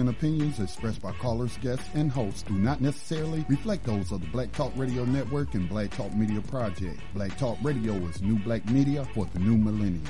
and opinions expressed by callers, guests, and hosts do not necessarily reflect those of the Black Talk Radio Network and Black Talk Media Project. Black Talk Radio is new black media for the new millennium.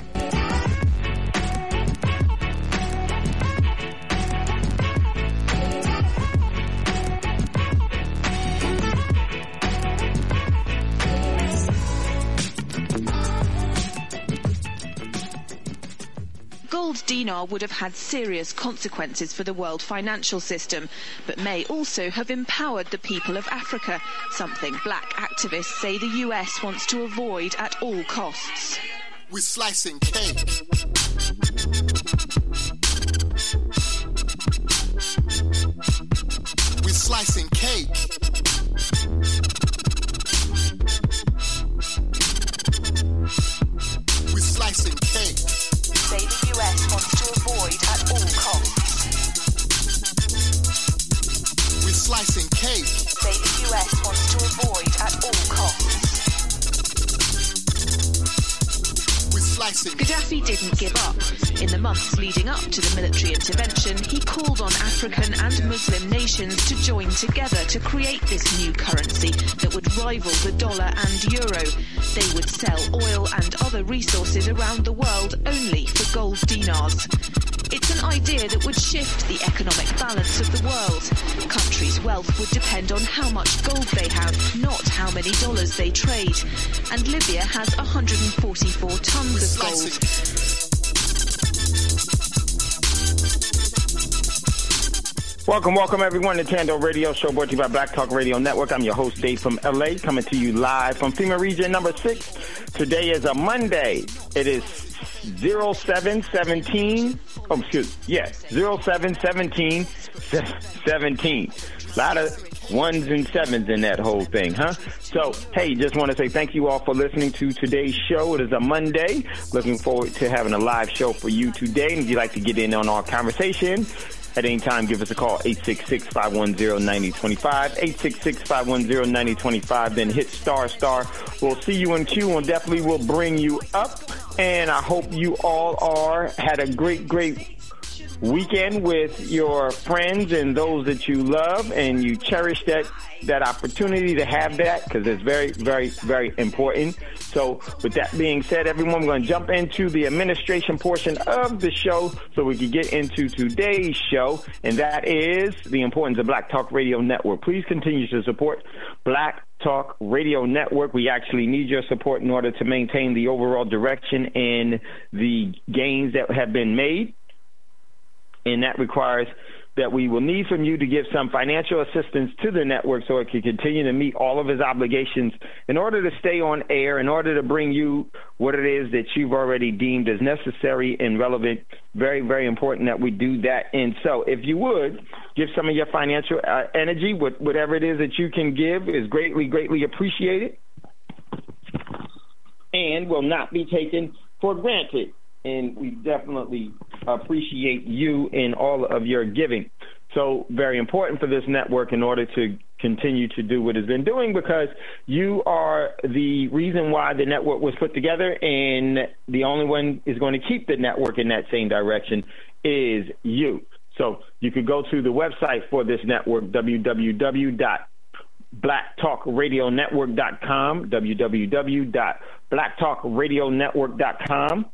Gold dinar would have had serious consequences for the world financial system, but may also have empowered the people of Africa, something black activists say the US wants to avoid at all costs. We're slicing cake. We're slicing cake. We're slicing cake. Say the US wants to avoid at all costs. We're slicing cake. Say the US wants to avoid at all costs. We're slicing. Gaddafi didn't give up. In the months leading up to the military intervention, he called on African and Muslim nations to join together to create this new currency that would rival the dollar and euro. They would sell oil and other resources around the world only for gold dinars. It's an idea that would shift the economic balance of the world. Countries' wealth would depend on how much gold they have, not how many dollars they trade. And Libya has 144 tons of gold. Welcome everyone to Thando Radio Show, brought to you by Black Talk Radio Network. I'm your host, Dave from LA, coming to you live from FEMA Region number 6. Today is a Monday. It is 0717. 0717 17. A lot of ones and sevens in that whole thing, huh? So, hey, just want to say thank you all for listening to today's show. It is a Monday. Looking forward to having a live show for you today. And if you'd like to get in on our conversation, at any time, give us a call, 866-510-9025, 866-510-9025, then hit star. We'll see you in queue and definitely will bring you up. And I hope you all had a great weekend with your friends and those that you love, and you cherish that opportunity to have that, because it's very, very, very important. So with that being said, everyone, we're going to jump into the administration portion of the show so we can get into today's show, and that is the importance of Black Talk Radio Network. Please continue to support Black Talk Radio Network. We actually need your support in order to maintain the overall direction and the gains that have been made, and that requires that we will need from you to give some financial assistance to the network so it can continue to meet all of its obligations in order to stay on air, in order to bring you what it is that you've already deemed as necessary and relevant. Very, very important that we do that. And so if you would, give some of your financial energy, whatever it is that you can give is greatly, greatly appreciated and will not be taken for granted. And we definitely appreciate you in all of your giving. So very important for this network in order to continue to do what it's been doing, because you are the reason why the network was put together, and the only one is going to keep the network in that same direction is you. So you could go to the website for this network, www.blacktalkradionetwork.com, www.blacktalkradionetwork.com.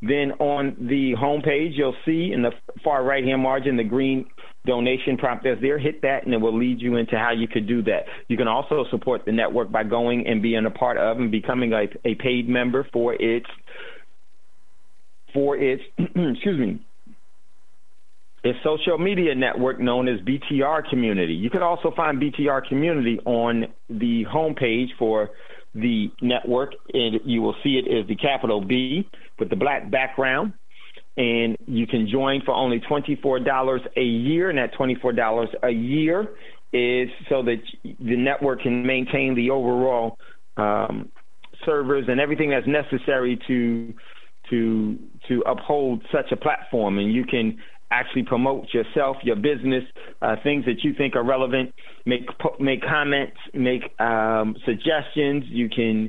Then on the homepage, you'll see in the far right-hand margin the green donation prompt that's there. Hit that, and it will lead you into how you could do that. You can also support the network by going and being a part of and becoming a paid member for its its social media network known as BTR Community. You can also find BTR Community on the homepage for the network, and you will see it as the capital B with the black background, and you can join for only $24 a year, and that $24 a year is so that the network can maintain the overall servers and everything that's necessary to uphold such a platform. And you can actually promote yourself, your business, things that you think are relevant, make comments, make suggestions. You can,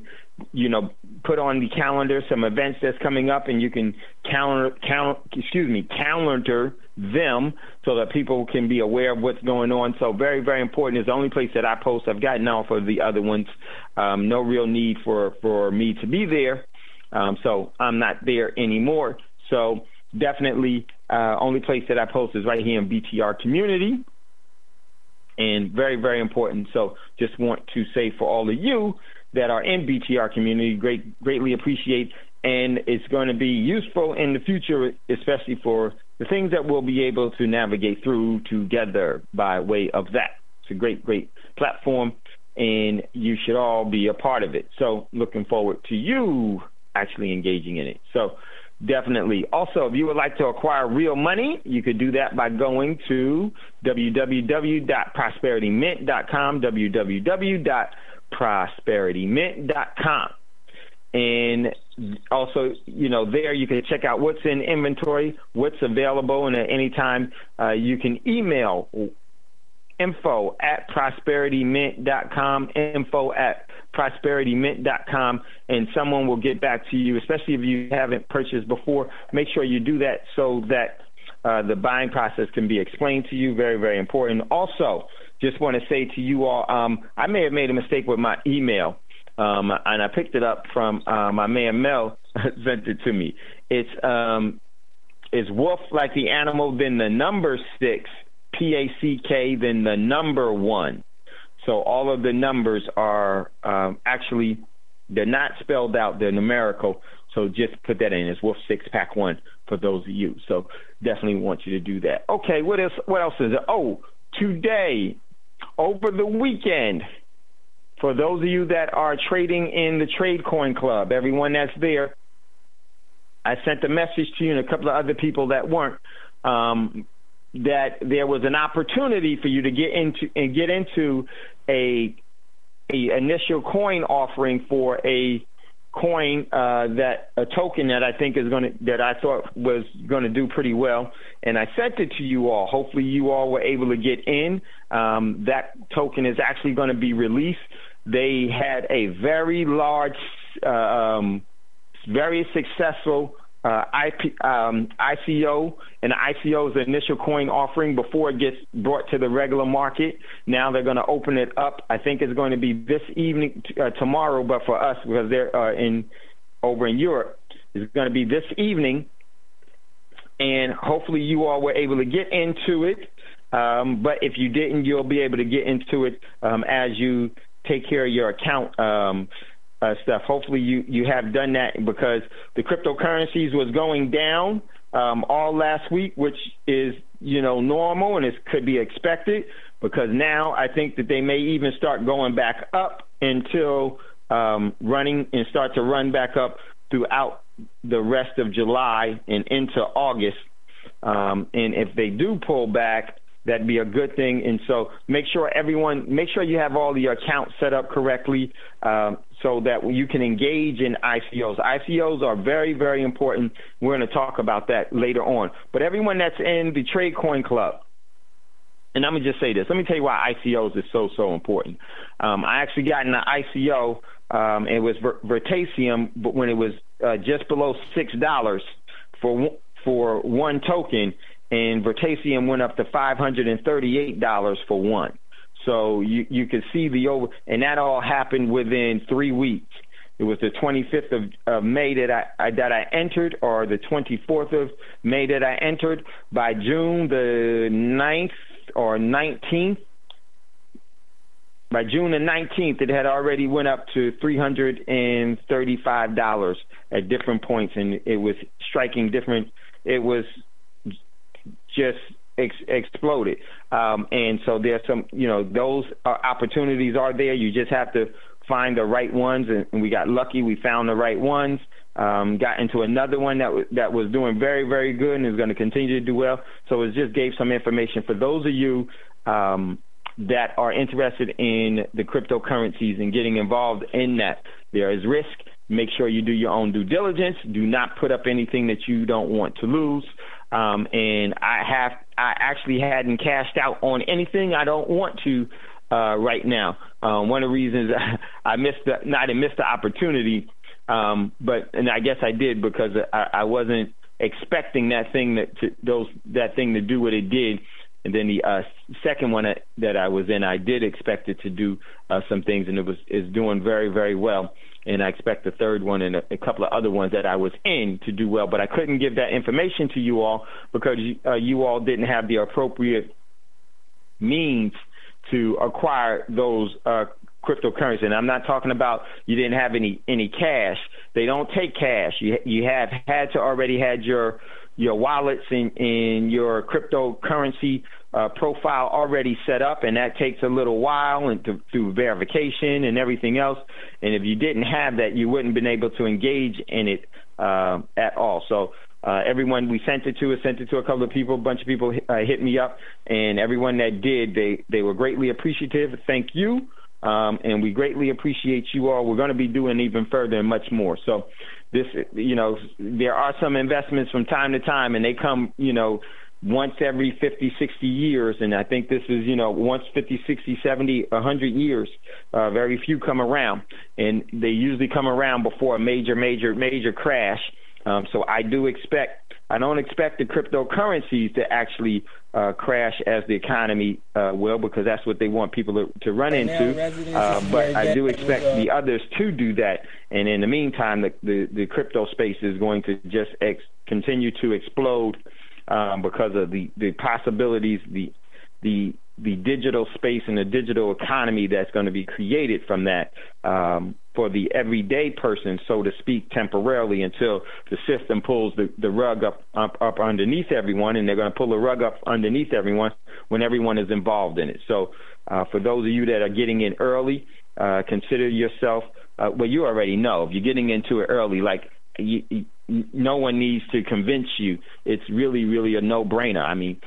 put on the calendar some events that's coming up, and you can calendar them so that people can be aware of what's going on. So very, very important. It's the only place that I post. I've gotten off of the other ones. No real need for me to be there. So I'm not there anymore. So definitely only place that I post is right here in BTR community. And very, very important. So just want to say for all of you that are in BTR community, greatly appreciate, and it's going to be useful in the future, especially for the things that we'll be able to navigate through together by way of that. It's a great, great platform, and you should all be a part of it. So looking forward to you actually engaging in it. So definitely. Also, if you would like to acquire real money, you could do that by going to www.prosperitymint.com, www.prosperitymint.com. And also, there you can check out what's in inventory, what's available, and at any time you can email info@prosperitymint.com, info@prosperitymint.com, and someone will get back to you, especially if you haven't purchased before. Make sure you do that so that the buying process can be explained to you. Very, very important. Also, just want to say to you all, I may have made a mistake with my email, and I picked it up from my man Mel sent it to me. It's wolf like the animal, then the number 6, PACK, then the number 1. So all of the numbers are actually, they're not spelled out, they're numerical. So just put that in. It's Wolf 6 Pack 1 for those of you. So definitely want you to do that. Okay, what else is there? Oh, today, over the weekend, for those of you that are trading in the Trade Coin Club, everyone that's there, I sent a message to you and a couple of other people that weren't, that there was an opportunity for you to get into a initial coin offering for a coin, a token that I think that I thought was going to do pretty well, and I sent it to you all. Hopefully you all were able to get in. That token is actually going to be released. They had a very large, very successful ICO, and the ICO is the initial coin offering before it gets brought to the regular market. Now they're going to open it up. I think it's going to be this evening, tomorrow, but for us, because they're over in Europe, it's going to be this evening, and hopefully you all were able to get into it. But if you didn't, you'll be able to get into it as you take care of your account stuff. Hopefully you have done that, because the cryptocurrencies was going down all last week, which is normal, and it could be expected, because now I think that they may even start going back up until running and start to run back up throughout the rest of July and into August. And if they do pull back, that'd be a good thing. And so make sure you have all your accounts set up correctly, so that you can engage in ICOs. ICOs are very, very important. We're going to talk about that later on. But everyone that's in the Trade Coin Club, and I'm going to just say this. Let me tell you why ICOs is so important. I actually got in the ICO. It was Vertasium, but when it was just below $6 for one token, and Vertasium went up to $538 for one. So you could see and that all happened within 3 weeks. It was the 25th of May that I entered, or the 24th of May that I entered. By June the 9th or 19th, by June the 19th, it had already went up to $335 at different points, and it was striking different. It was just exploded. And so there's some, those opportunities are there. You just have to find the right ones, and we got lucky. We found the right ones. Got into another one that was doing very, very good and is going to continue to do well. So it just gave some information for those of you that are interested in the cryptocurrencies and getting involved in that. There is risk. Make sure you do your own due diligence. Do not put up anything that you don't want to lose. And I actually hadn't cashed out on anything I don't want to right now. One of the reasons I didn't miss the opportunity, and I guess I did because I wasn't expecting that thing to do what it did. And then the second one that I was in, I did expect it to do some things, and is doing very, very well. And I expect the third one and a couple of other ones that I was in to do well. But I couldn't give that information to you all because you all didn't have the appropriate means to acquire those cryptocurrency. And I'm not talking about you didn't have any cash. They don't take cash. You have had to already had your wallets and your cryptocurrency profile already set up, and that takes a little while and through verification and everything else. And if you didn't have that, you wouldn't have been able to engage in it at all. So everyone we sent it to a couple of people, a bunch of people hit me up, and everyone that did, they were greatly appreciative. Thank you. And we greatly appreciate you all. We're going to be doing even further and much more. So this, there are some investments from time to time, and they come, once every 50, 60 years. And I think this is, once 50, 60, 70, 100 years. Very few come around, and they usually come around before a major crash. So I don't expect the cryptocurrencies to actually crash as the economy will, because that's what they want people to run into. But I do expect the others to do that. And in the meantime, the crypto space is going to just continue to explode because of the possibilities, the digital space and the digital economy that's going to be created from that for the everyday person, so to speak, temporarily, until the system pulls the rug up underneath everyone, and they're going to pull the rug up underneath everyone when everyone is involved in it. So for those of you that are getting in early, consider yourself, well, you already know, if you're getting into it early, like no one needs to convince you. It's really, really a no-brainer. I mean,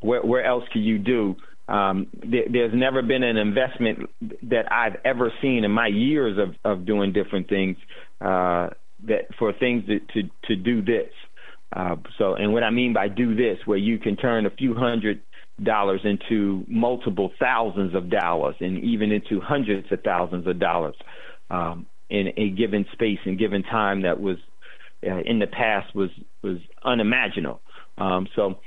where else can you do? There's never been an investment that I've ever seen in my years of doing different things that for things to do this. And what I mean by do this, where you can turn a few $100s into multiple thousands of dollars, and even into hundreds of thousands of dollars in a given space and given time that was in the past was unimaginable. So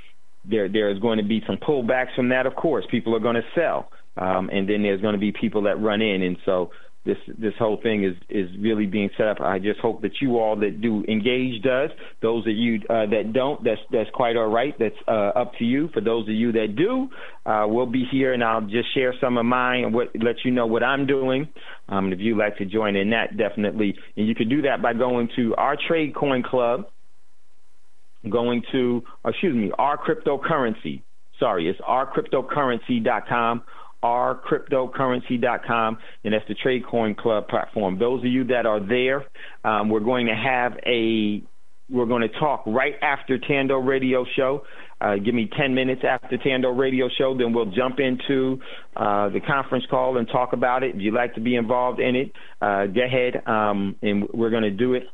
there is going to be some pullbacks from that. Of course, people are going to sell, and then there's going to be people that run in, and so this whole thing is really being set up. I just hope that you all that do engage does. Those of you that don't, that's quite all right. That's up to you. For those of you that do, we'll be here, and I'll just share some of mine and let you know what I'm doing. If you'd like to join in that, definitely, and you can do that by going to our Trade Coin Club. Going to, our cryptocurrency. Sorry, it's ourcryptocurrency.com, ourcryptocurrency.com, and that's the Trade Coin Club platform. Those of you that are there, we're going to talk right after Thando Radio Show. Give me 10 minutes after Thando Radio Show, then we'll jump into the conference call and talk about it. If you'd like to be involved in it, go ahead, and we're going to do it.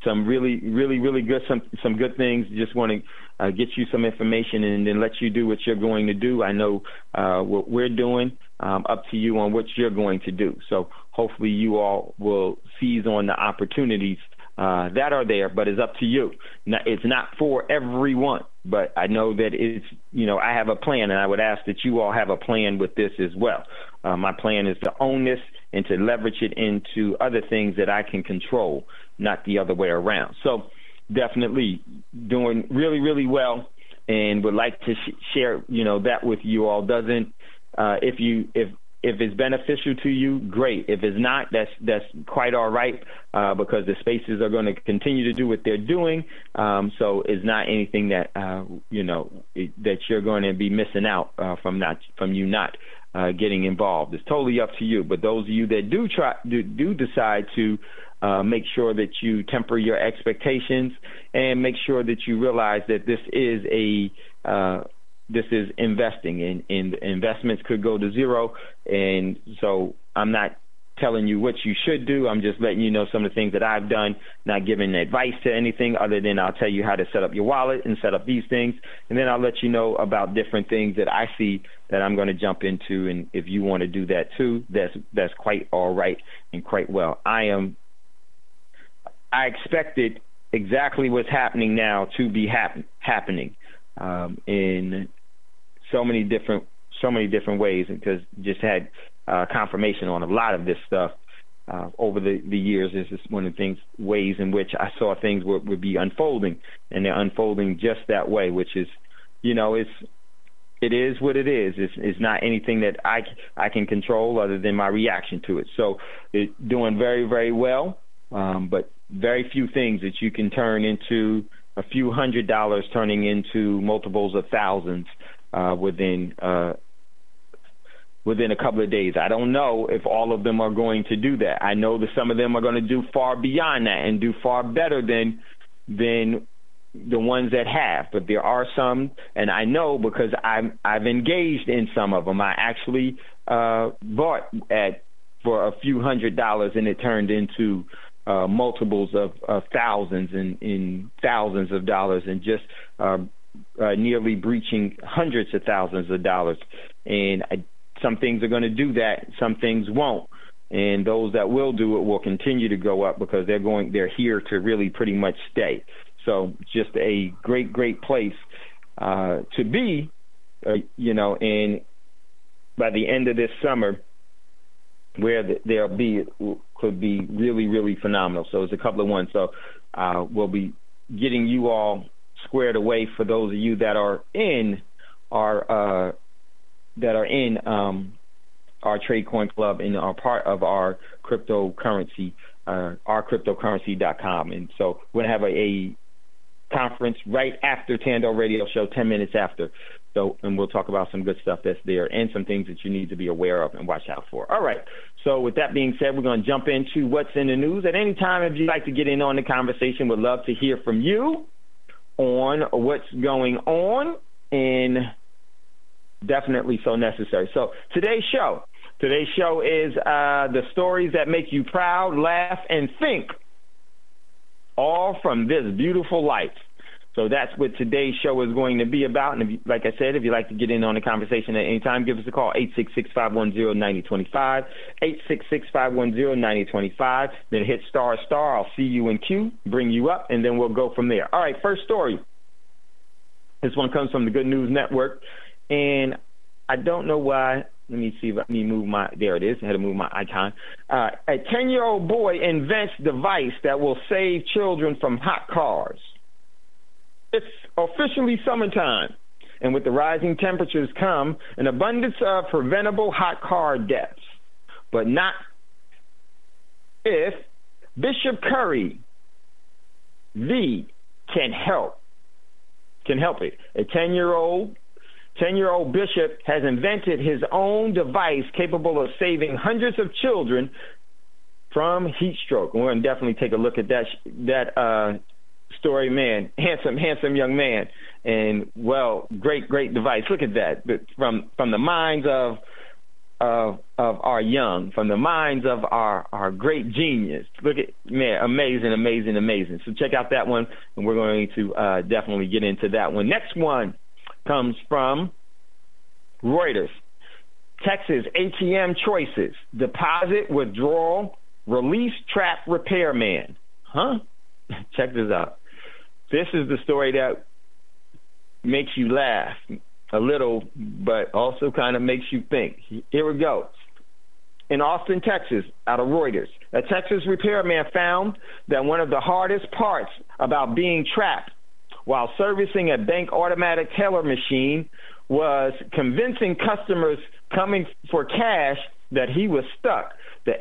Some really, really, really good, some good things. Just want to get you some information and then let you do what you're going to do. I know what we're doing. Up to you on what you're going to do. So hopefully you all will seize on the opportunities that are there, but it's up to you. Now, it's not for everyone, but I know that it's, I have a plan, and I would ask that you all have a plan with this as well. My plan is to own this and to leverage it into other things that I can control, not the other way around. So definitely doing really, really well, and would like to share, that with you all. Doesn't, if it's beneficial to you, great. If it's not, that's quite all right, because the spaces are going to continue to do what they're doing. So it's not anything that that you're going to be missing out from you not getting involved. It's totally up to you. But those of you that do decide to make sure that you temper your expectations and make sure that you realize that this is investing, and investments could go to zero. And so I'm not telling you what you should do. I'm just letting you know some of the things that I've done, not giving advice to anything other than I'll tell you how to set up your wallet and set up these things. And then I'll let you know about different things that I see that I'm going to jump into. And if you want to do that too, that's quite all right and quite well. I expected exactly what's happening now to be happening in so many different ways, because just had confirmation on a lot of this stuff over the years. This is one of the ways in which I saw things would be unfolding, and they're unfolding just that way, which is, it is what it is. It's not anything that I can control other than my reaction to it. So it's doing very, very well, but very few things that you can turn into a few $100s turning into multiples of thousands within a couple of days. I don't know if all of them are going to do that. I know that some of them are going to do far beyond that and do far better than the ones that have. But there are some, and I know because I've engaged in some of them. I actually bought for a few $100s, and it turned into multiples of thousands and thousands of dollars, and just nearly breaching hundreds of thousands of dollars. And some things are going to do that, some things won't. And those that will do it will continue to go up because they're here to really pretty much stay. So just a great, great place to be, and by the end of this summer, where could be really, really phenomenal. So it's a couple of ones. So we'll be getting you all squared away for those of you that are in our Trade Coin Club and are part of our cryptocurrency, ourcryptocurrency.com. And so we're going to have a conference right after Thando Radio Show, 10 minutes after. So, and we'll talk about some good stuff that's there and some things that you need to be aware of and watch out for. All right. So with that being said, we're going to jump into what's in the news. At any time, if you'd like to get in on the conversation, we'd love to hear from you on what's going on, and definitely so necessary. So today's show is the stories that make you proud, laugh, and think, all from this beautiful life. So that's what today's show is going to be about. And like I said, if you'd like to get in on the conversation at any time, give us a call, 866-510-9025, 866-510-9025. Then hit star. I'll see you in queue, bring you up, and then we'll go from there. All right, first story. This one comes from the Good News Network. And I don't know why. Let me see if I can move there it is. I had to move my icon. A 10-year-old boy invents device that will save children from hot cars. It's officially summertime, and with the rising temperatures come an abundance of preventable hot car deaths. But not if Bishop Curry can help it. A 10-year-old Bishop has invented his own device capable of saving hundreds of children from heat stroke. And we're going to definitely take a look at that story, man. Handsome young man. And, well, great device. Look at that. From the minds of our young, from the minds of our great genius. Look at, man, amazing. So check out that one, and we're going to definitely get into that one. Next one comes from Reuters. Texas ATM choices: deposit, withdrawal, release, trap, repairman. Huh? Check this out. This is the story that makes you laugh a little, but also kind of makes you think. Here it goes. In Austin, Texas, out of Reuters, a Texas repairman found that one of the hardest parts about being trapped while servicing a bank automatic teller machine was convincing customers coming for cash that he was stuck. The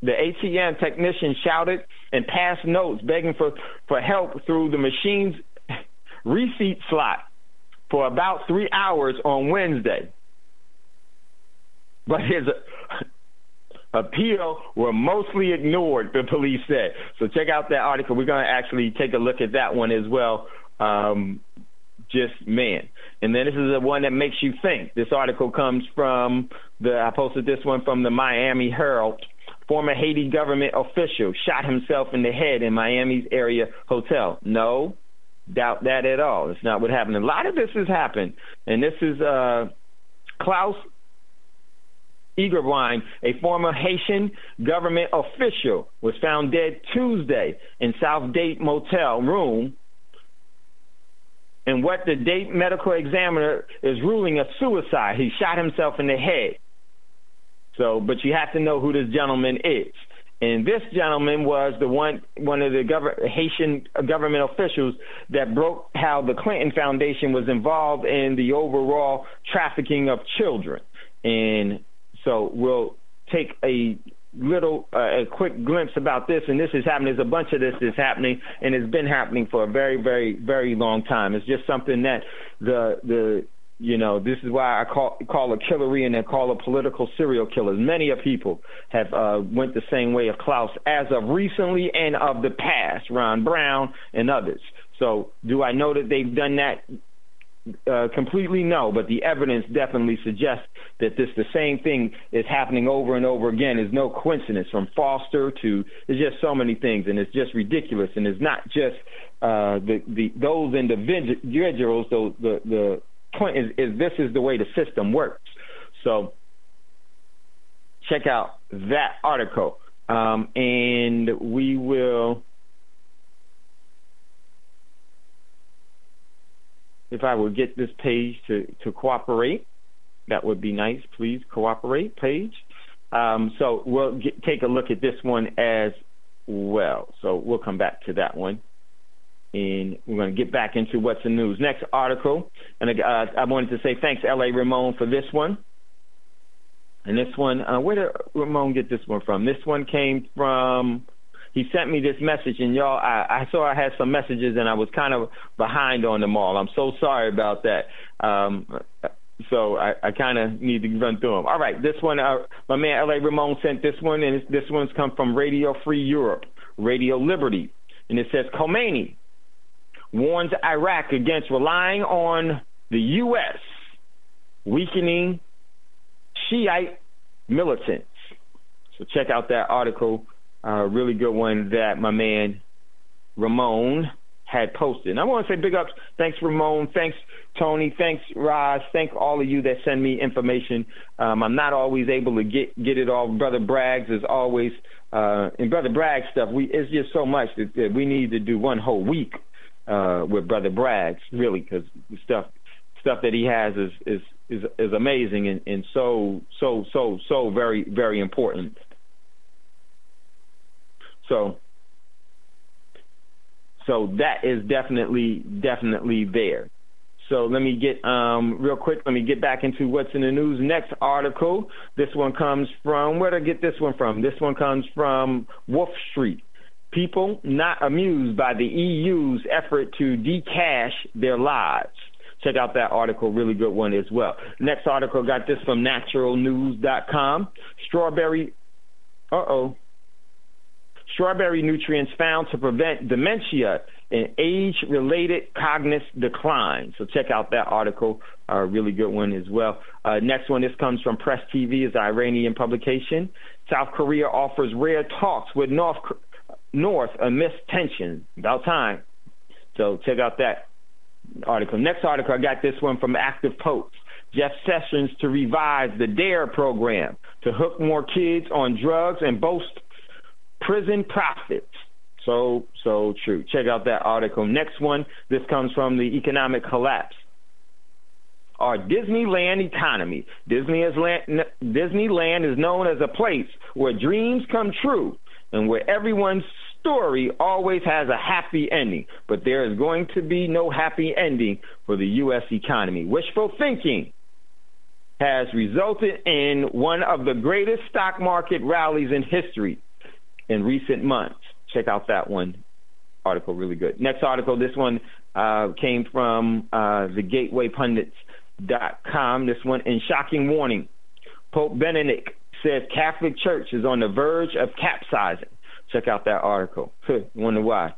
ATM technician shouted and passed notes begging for help through the machine's receipt slot for about 3 hours on Wednesday. But his appeal were mostly ignored, the police said. So check out that article. We're going to actually take a look at that one as well. Man. And then this is the one that makes you think. This article comes from I posted this one from the Miami Herald. Former Haiti government official shot himself in the head in Miami's area hotel. No, doubt that at all. It's not what happened. A lot of this has happened. And this is Klaus Egerwine, a former Haitian government official, was found dead Tuesday in South Date motel room, and what the Date medical examiner is ruling a suicide. He shot himself in the head. So, but you have to know who this gentleman is. And this gentleman was one of the Haitian government officials that broke how the Clinton Foundation was involved in the overall trafficking of children. And so we'll take a quick glimpse about this, and this is happening. There's a bunch of this is happening, and it's been happening for a very, very, very long time. It's just something that this is why I call a killery and I call a political serial killers. Many of people have went the same way of Klaus as of recently and of the past, Ron Brown and others. So do I know that they've done that completely? No, but the evidence definitely suggests that the same thing is happening over and over again. There's no coincidence from Foster to, there's just so many things, and it's just ridiculous. And it's not just those individuals, the point is this is the way the system works. So check out that article, and we will, if I would get this page to cooperate, that would be nice. Please cooperate, page. So we'll take a look at this one as well. So we'll come back to that one. And we're going to get back into what's in news. Next article, and I wanted to say thanks, L.A. Ramon, for this one. And this one, where did Ramon get this one from? This one came from, he sent me this message, and y'all, I saw I had some messages, and I was kind of behind on them all. I'm so sorry about that. So I kind of need to run through them. All right, this one, my man L.A. Ramon sent this one, and this one's come from Radio Free Europe, Radio Liberty. And it says, Khomeini warns Iraq against relying on the U.S., weakening Shiite militants. So check out that article, really good one that my man Ramon had posted. And I want to say big ups. Thanks, Ramon. Thanks, Tony. Thanks, Roz. Thank all of you that send me information. I'm not always able to get it all. Brother Braggs is always, and Brother Braggs stuff, it's just so much that we need to do one whole week with Brother Braggs, really, because the stuff that he has is amazing and so very, very important. So that is definitely there. So let me get real quick. Let me get back into what's in the news. Next article. This one comes from, where did I get this one from? This one comes from Wolf Street. People not amused by the EU's effort to decash their lives. Check out that article, really good one as well. Next article, got this from naturalnews.com. Strawberry nutrients found to prevent dementia and age-related cognitive decline. So check out that article, a really good one as well. Next one, this comes from Press TV, is an Iranian publication. South Korea offers rare talks with North amidst tension. About time. So check out that article. Next article, I got this one from Active Post. Jeff Sessions to revive the DARE program to hook more kids on drugs and boast prison profits. So true. Check out that article. Next one, this comes from the Economic Collapse. Our Disneyland economy. Disneyland is known as a place where dreams come true and where everyone's story always has a happy ending. But there is going to be no happy ending for the U.S. economy. Wishful thinking has resulted in one of the greatest stock market rallies in history in recent months. Check out that one article, really good. Next article, this one came from thegatewaypundits.com. This one, in shocking warning, Pope Benedict says Catholic Church is on the verge of capsizing. Check out that article. Wonder why.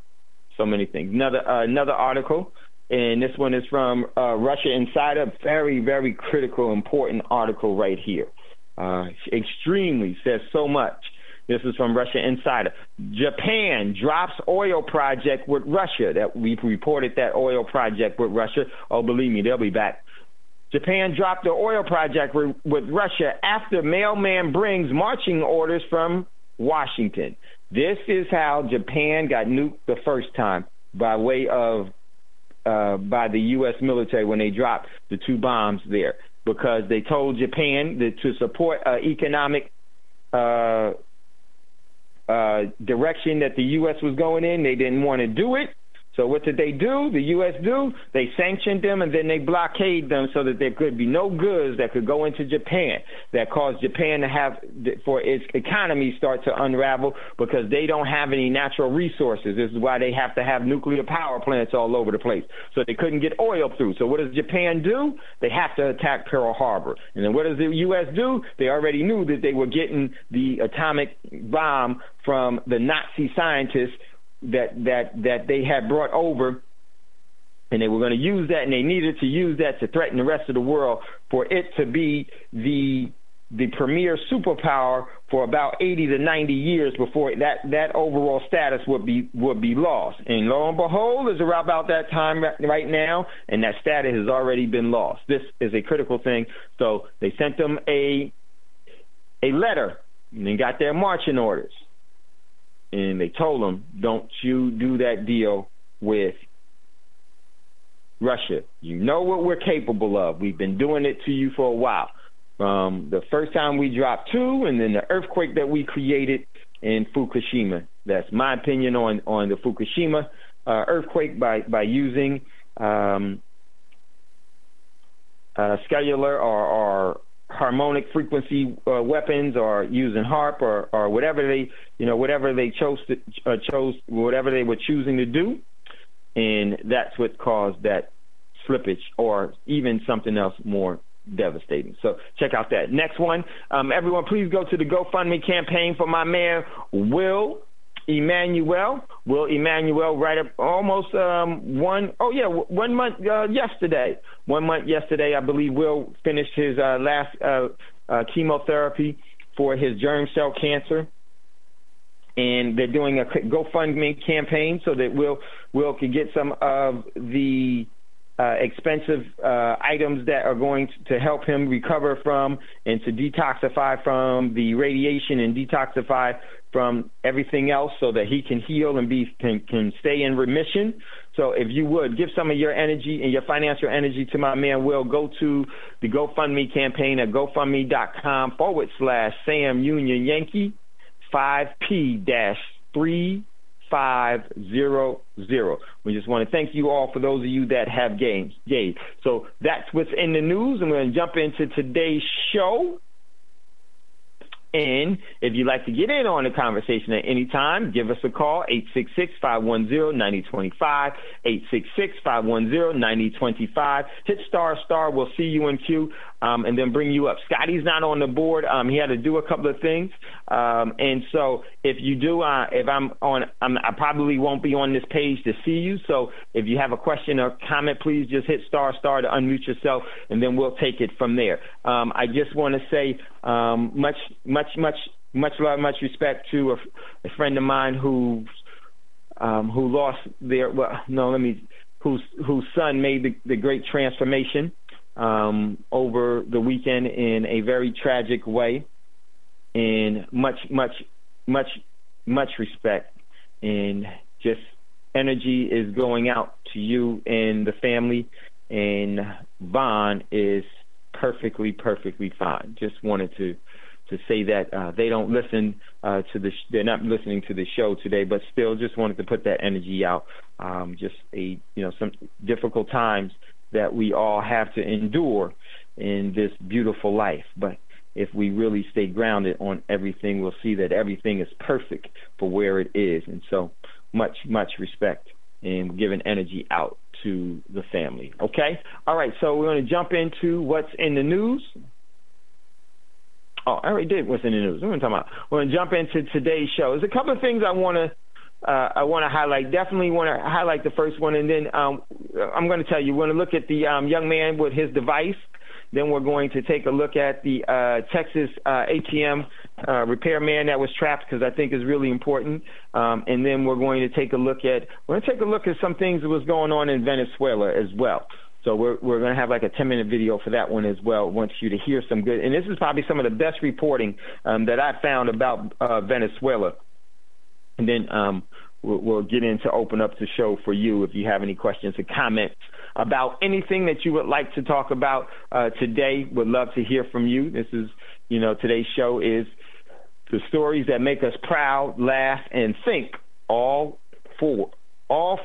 So many things. Another article, and this one is from Russia Insider. Very, very critical, important article right here. Extremely, says so much. This is from Russia Insider. Japan drops oil project with Russia. That we've reported that oil project with Russia. Oh, believe me, they'll be back. Japan dropped the oil project with Russia after mailman brings marching orders from Washington. This is how Japan got nuked the first time by way of by the U.S. military when they dropped the 2 bombs there, because they told Japan that to support economic direction that the U.S. was going in. They didn't want to do it. So what did they do? The U.S. do? They sanctioned them, and then they blockaded them so that there could be no goods that could go into Japan. That caused Japan to have, for its economy, start to unravel because they don't have any natural resources. This is why they have to have nuclear power plants all over the place. So they couldn't get oil through. So what does Japan do? They have to attack Pearl Harbor. And then what does the U.S. do? They already knew that they were getting the atomic bomb from the Nazi scientists that they had brought over, and they were going to use that, and they needed to use that to threaten the rest of the world for it to be the premier superpower for about 80 to 90 years before that overall status would be lost. And lo and behold, it's about that time right now, and that status has already been lost. This is a critical thing. So they sent them a letter, and they got their marching orders. And they told them, don't you do that deal with Russia. You know what we're capable of. We've been doing it to you for a while. The first time we dropped 2, and then the earthquake that we created in Fukushima. That's my opinion on the Fukushima earthquake by using cellular or harmonic frequency weapons, or using HARP or whatever they whatever they were choosing to do, and that's what caused that slippage, or even something else more devastating. So check out that. Next one, everyone, please go to the GoFundMe campaign for my man Will Emmanuel, right up almost 1 month yesterday. 1 month yesterday, I believe Will finished his last chemotherapy for his germ cell cancer. And they're doing a GoFundMe campaign so that Will can get some of the expensive items that are going to help him recover from and to detoxify from the radiation and detoxify from everything else so that he can heal and can stay in remission. So if you would, give some of your energy and your financial energy to my man Will. Go to the GoFundMe campaign at GoFundMe.com/Sam Union Yankee 5P-3500. We just want to thank you all for those of you that have gave. So that's what's in the news. I'm going to jump into today's show. And if you'd like to get in on the conversation at any time, give us a call, 866-510-9025, 866-510-9025. Hit **. We'll see you in queue and then bring you up. Scotty's not on the board. He had to do a couple of things. And so if you do, if I'm on, I probably won't be on this page to see you. So if you have a question or comment, please just hit ** to unmute yourself, and then we'll take it from there. I just want to say much love, much respect to a friend of mine who lost their whose son made the great transformation over the weekend in a very tragic way, and much respect, and just energy is going out to you and the family, and Vaughn is perfectly fine. Just wanted to say that they don't listen they're not listening to the show today, but still just wanted to put that energy out. Just some difficult times that we all have to endure in this beautiful life. But if we really stay grounded on everything, we'll see that everything is perfect for where it is. And so much respect and giving energy out to the family. Okay? All right, so we're going to jump into what's in the news. Oh, I already did what's in the news. What am I talking about? We're going to jump into today's show. There's a couple of things I want to highlight. Definitely want to highlight the first one, and then I'm going to tell you, we're going to look at the young man with his device. Then we're going to take a look at the Texas ATM repairman that was trapped, because I think is really important. And then we're going to take a look at some things that was going on in Venezuela as well. So we're going to have like a 10-minute video for that one as well. I want you to hear some good, and this is probably some of the best reporting that I found about Venezuela. And then we'll get into open up the show for you if you have any questions or comments about anything that you would like to talk about today. Would love to hear from you. This is, today's show is the stories that make us proud, laugh, and think, all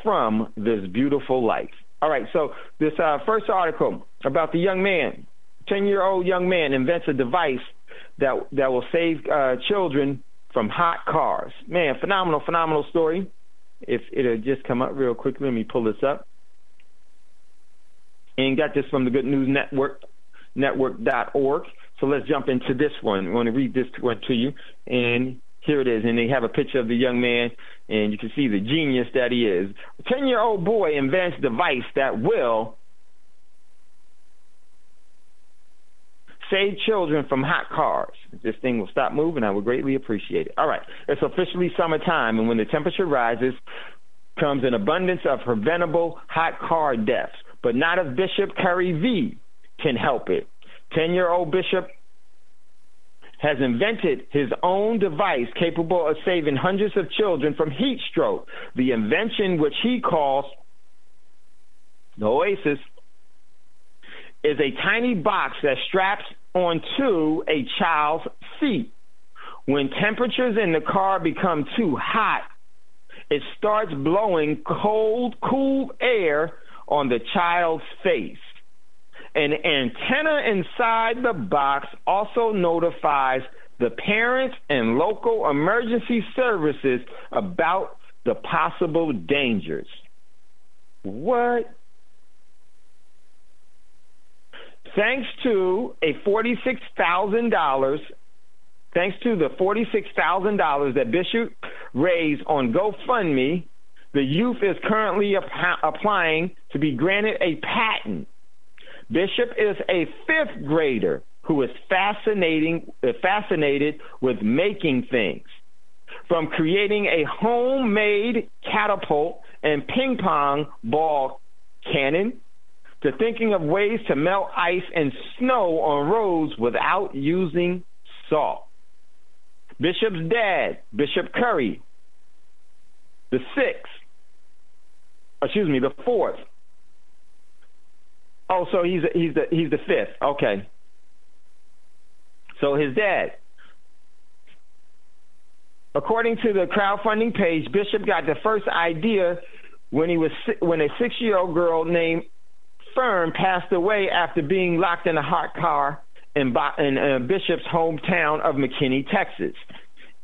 from this beautiful life. All right, so this first article about the young man, 10-year-old young man invents a device that will save children from hot cars. Man, phenomenal story. If it'll just come up real quickly, let me pull this up. And got this from the Good News Network, network.org. So let's jump into this one. I want to read this one to you. And here it is. And they have a picture of the young man, and you can see the genius that he is. A 10-year-old boy invents a device that will save children from hot cars. If this thing will stop moving, I would greatly appreciate it. All right. It's officially summertime, and when the temperature rises, comes an abundance of preventable hot car deaths. But not if Bishop Curry V can help it. 10-year-old Bishop has invented his own device capable of saving hundreds of children from heat stroke. The invention, which he calls the Oasis, is a tiny box that straps onto a child's seat. When temperatures in the car become too hot, it starts blowing cool air on the child's face. An antenna inside the box also notifies the parents and local emergency services about the possible dangers. What? Thanks to the $46,000 that Bishop raised on GoFundMe, the youth is currently applying to be granted a patent. Bishop is a fifth grader who is fascinated with making things, from creating a homemade catapult and ping pong ball cannon to thinking of ways to melt ice and snow on roads without using salt. Bishop's dad, Bishop Curry, the fourth. Oh, so he's the fifth. Okay. So his dad. According to the crowdfunding page, Bishop got the first idea when a 6-year-old girl named Fern passed away after being locked in a hot car in Bishop's hometown of McKinney, Texas.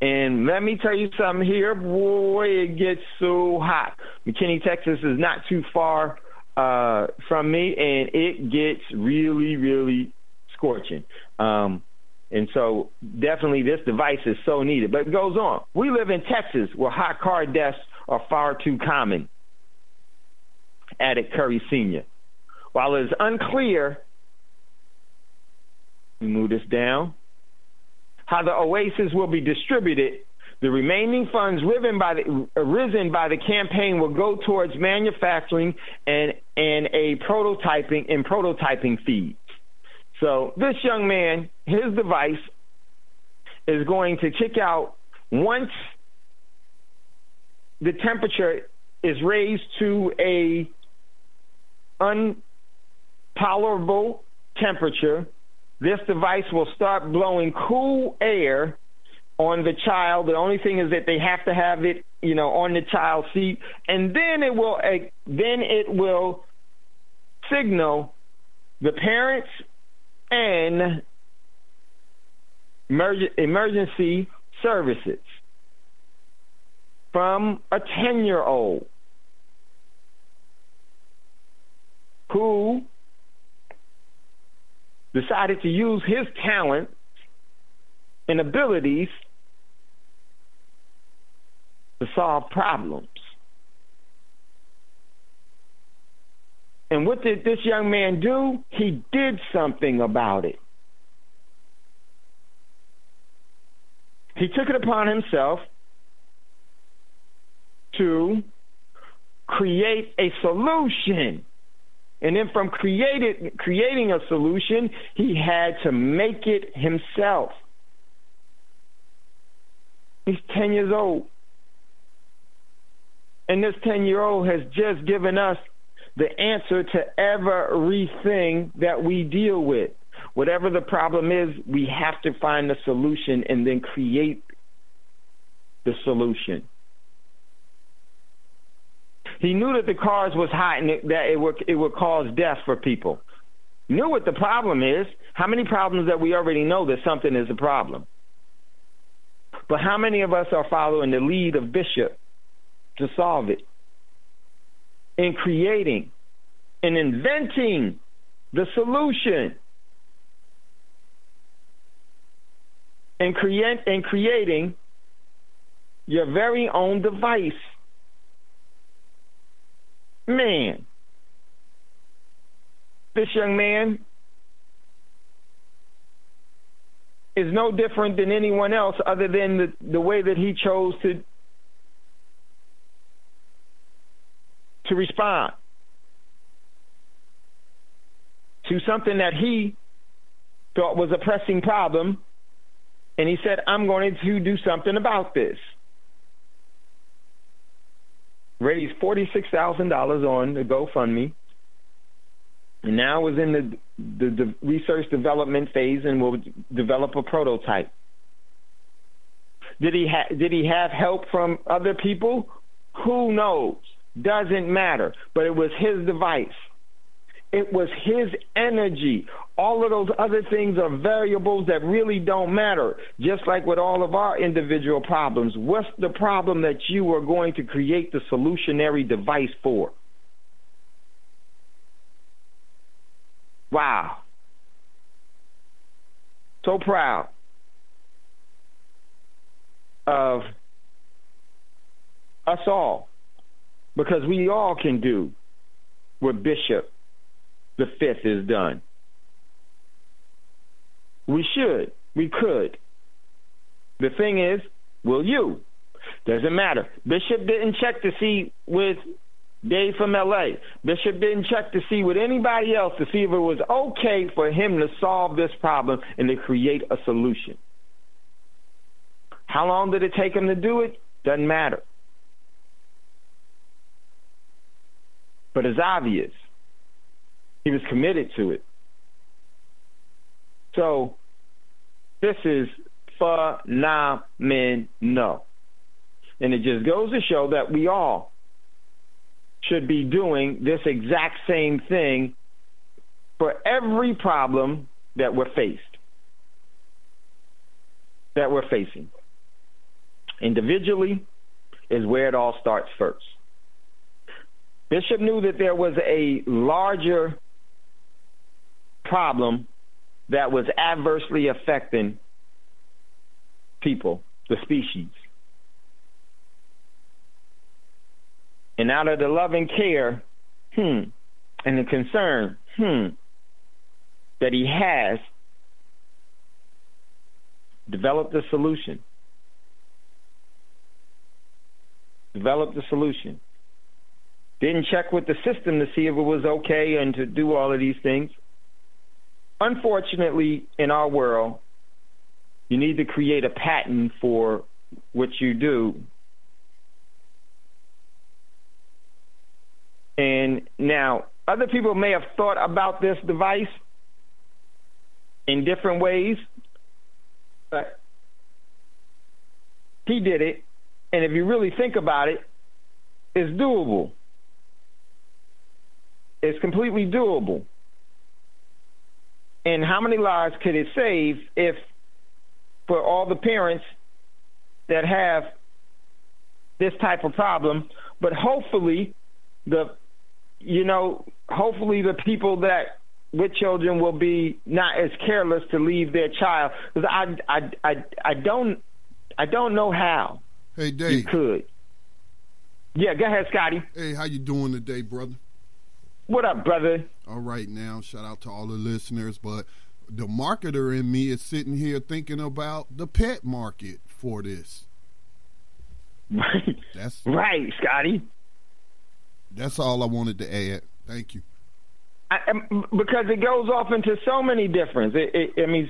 And let me tell you something here, boy, it gets so hot. McKinney, Texas is not too far from me, and it gets really, really scorching. And so definitely this device is so needed. But it goes on. We live in Texas where hot car deaths are far too common, added Curry Sr. While it is unclear, we move this down, how the Oasis will be distributed, the remaining funds risen by the campaign will go towards manufacturing and prototyping fees. So this young man, his device is going to kick out once the temperature is raised to a intolerable temperature. This device will start blowing cool air on the child. The only thing is that they have to have it, on the child's seat, and then it will signal the parents and emergency services from a 10-year-old who decided to use his talent and abilities to solve problems. And what did this young man do? He did something about it. He took it upon himself to create a solution And then from creating a solution, he had to make it himself. He's 10 years old. And this 10-year-old has just given us the answer to everything that we deal with. Whatever the problem is, we have to find the solution and then create the solution. He knew that the cars was hot and that it would cause death for people. Knew what the problem is. How many problems that we already know that something is a problem? But how many of us are following the lead of Bishop to solve it? In creating and inventing the solution. And creating your very own device. Man, this young man is no different than anyone else other than the way that he chose to respond to something that he thought was a pressing problem, and he said, I'm going to do something about this. Raised $46,000 on the GoFundMe, and now is in the research development phase and will develop a prototype. Did he have help from other people? Who knows? Doesn't matter. But it was his device. It was his energy. All of those other things are variables that really don't matter. Just like with all of our individual problems. What's the problem that you are going to create the solutionary device for? Wow. So proud of us all, because we all can do what Bishop the Fifth is done. We should. We could. The thing is, will you? Doesn't matter. Bishop didn't check to see with Dave from L.A. Bishop didn't check to see with anybody else to see if it was okay for him to solve this problem and to create a solution. How long did it take him to do it? Doesn't matter. But it's obvious. He was committed to it. So, this is phenomenal. And it just goes to show that we all should be doing this exact same thing for every problem that we're facing. Individually is where it all starts first. Bishop knew that there was a larger problem that was adversely affecting people, the species. And out of the love and care, and the concern, that he has, developed a solution. Developed a solution. Didn't check with the system to see if it was okay and to do all of these things. Unfortunately, in our world, you need to create a patent for what you do. And now, other people may have thought about this device in different ways, but he did it. And if you really think about it, it's doable. It's completely doable. And how many lives could it save if, for all the parents that have this type of problem, but hopefully the people that with children will be not as careless to leave their child. Because I don't know how. Hey, Dave. You could. Yeah, go ahead, Scotty. Hey, how you doing today, brother? What up, brother? All right, now, shout out to all the listeners, but the marketer in me is sitting here thinking about the pet market for this. Right. That's right, Scotty. That's all I wanted to add. Thank you. because it goes off into so many different.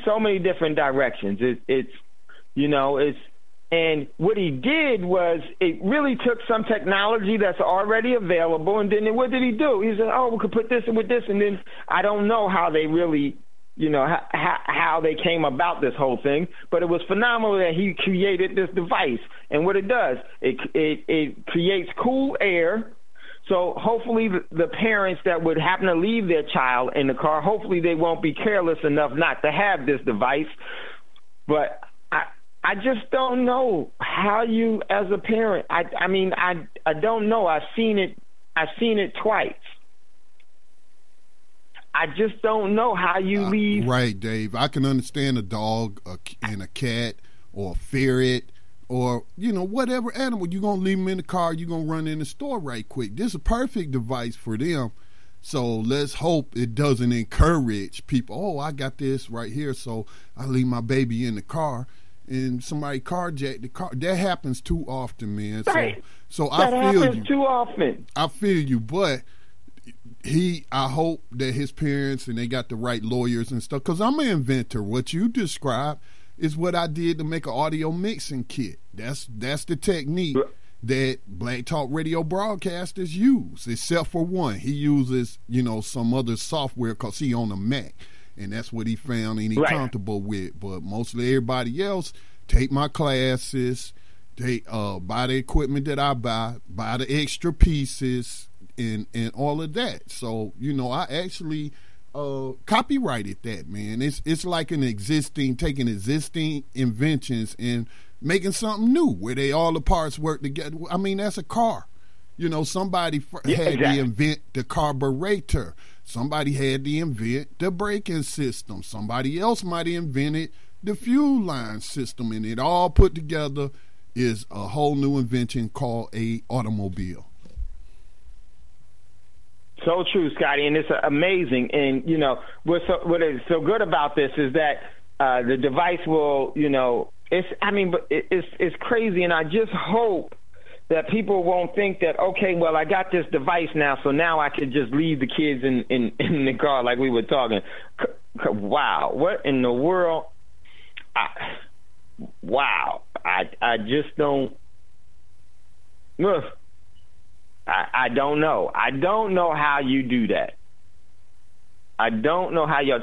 So many different directions. And what he did was it really took some technology that's already available, and then what did he do? He said, "Oh, we could put this with this," and then I don't know how they really, how they came about this whole thing, but it was phenomenal that he created this device. And what it does, it creates cool air. So hopefully the parents that would happen to leave their child in the car, hopefully they won't be careless enough not to have this device. But I just don't know how you, as a parent, I don't know. I've seen it twice. I just don't know how you leave. Right, Dave. I can understand a dog and a cat or a ferret or, whatever animal. You're going to leave them in the car. You're going to run in the store right quick. This is a perfect device for them. So let's hope it doesn't encourage people. Oh, I got this right here, so I leave my baby in the car. And somebody carjacked the car. That happens too often, man. Right. So I feel you. That happens too often. I feel you, but I hope that his parents and they got the right lawyers and stuff. Because I'm an inventor. What you described is what I did to make an audio mixing kit. That's the technique that Black Talk Radio broadcasters use, except for one. He uses, some other software because he on a Mac. And that's what he found and he's comfortable with. But mostly everybody else take my classes, buy the equipment that I buy the extra pieces and all of that. So, I actually copyrighted that, man. It's like taking existing inventions and making something new where all the parts work together. I mean, that's a car. Somebody had to invent the carburetor. Somebody had to invent the braking system. Somebody else might have invented the fuel line system. And it all put together is a whole new invention called a automobile. So true, Scotty, and it's amazing. And, what is so good about this is that the device will, it's crazy. And I just hope that people won't think that, okay, well, I got this device now, so now I could just leave the kids in the car like we were talking. Wow, what in the world? I just don't. I don't know. I don't know how you do that. I don't know how you.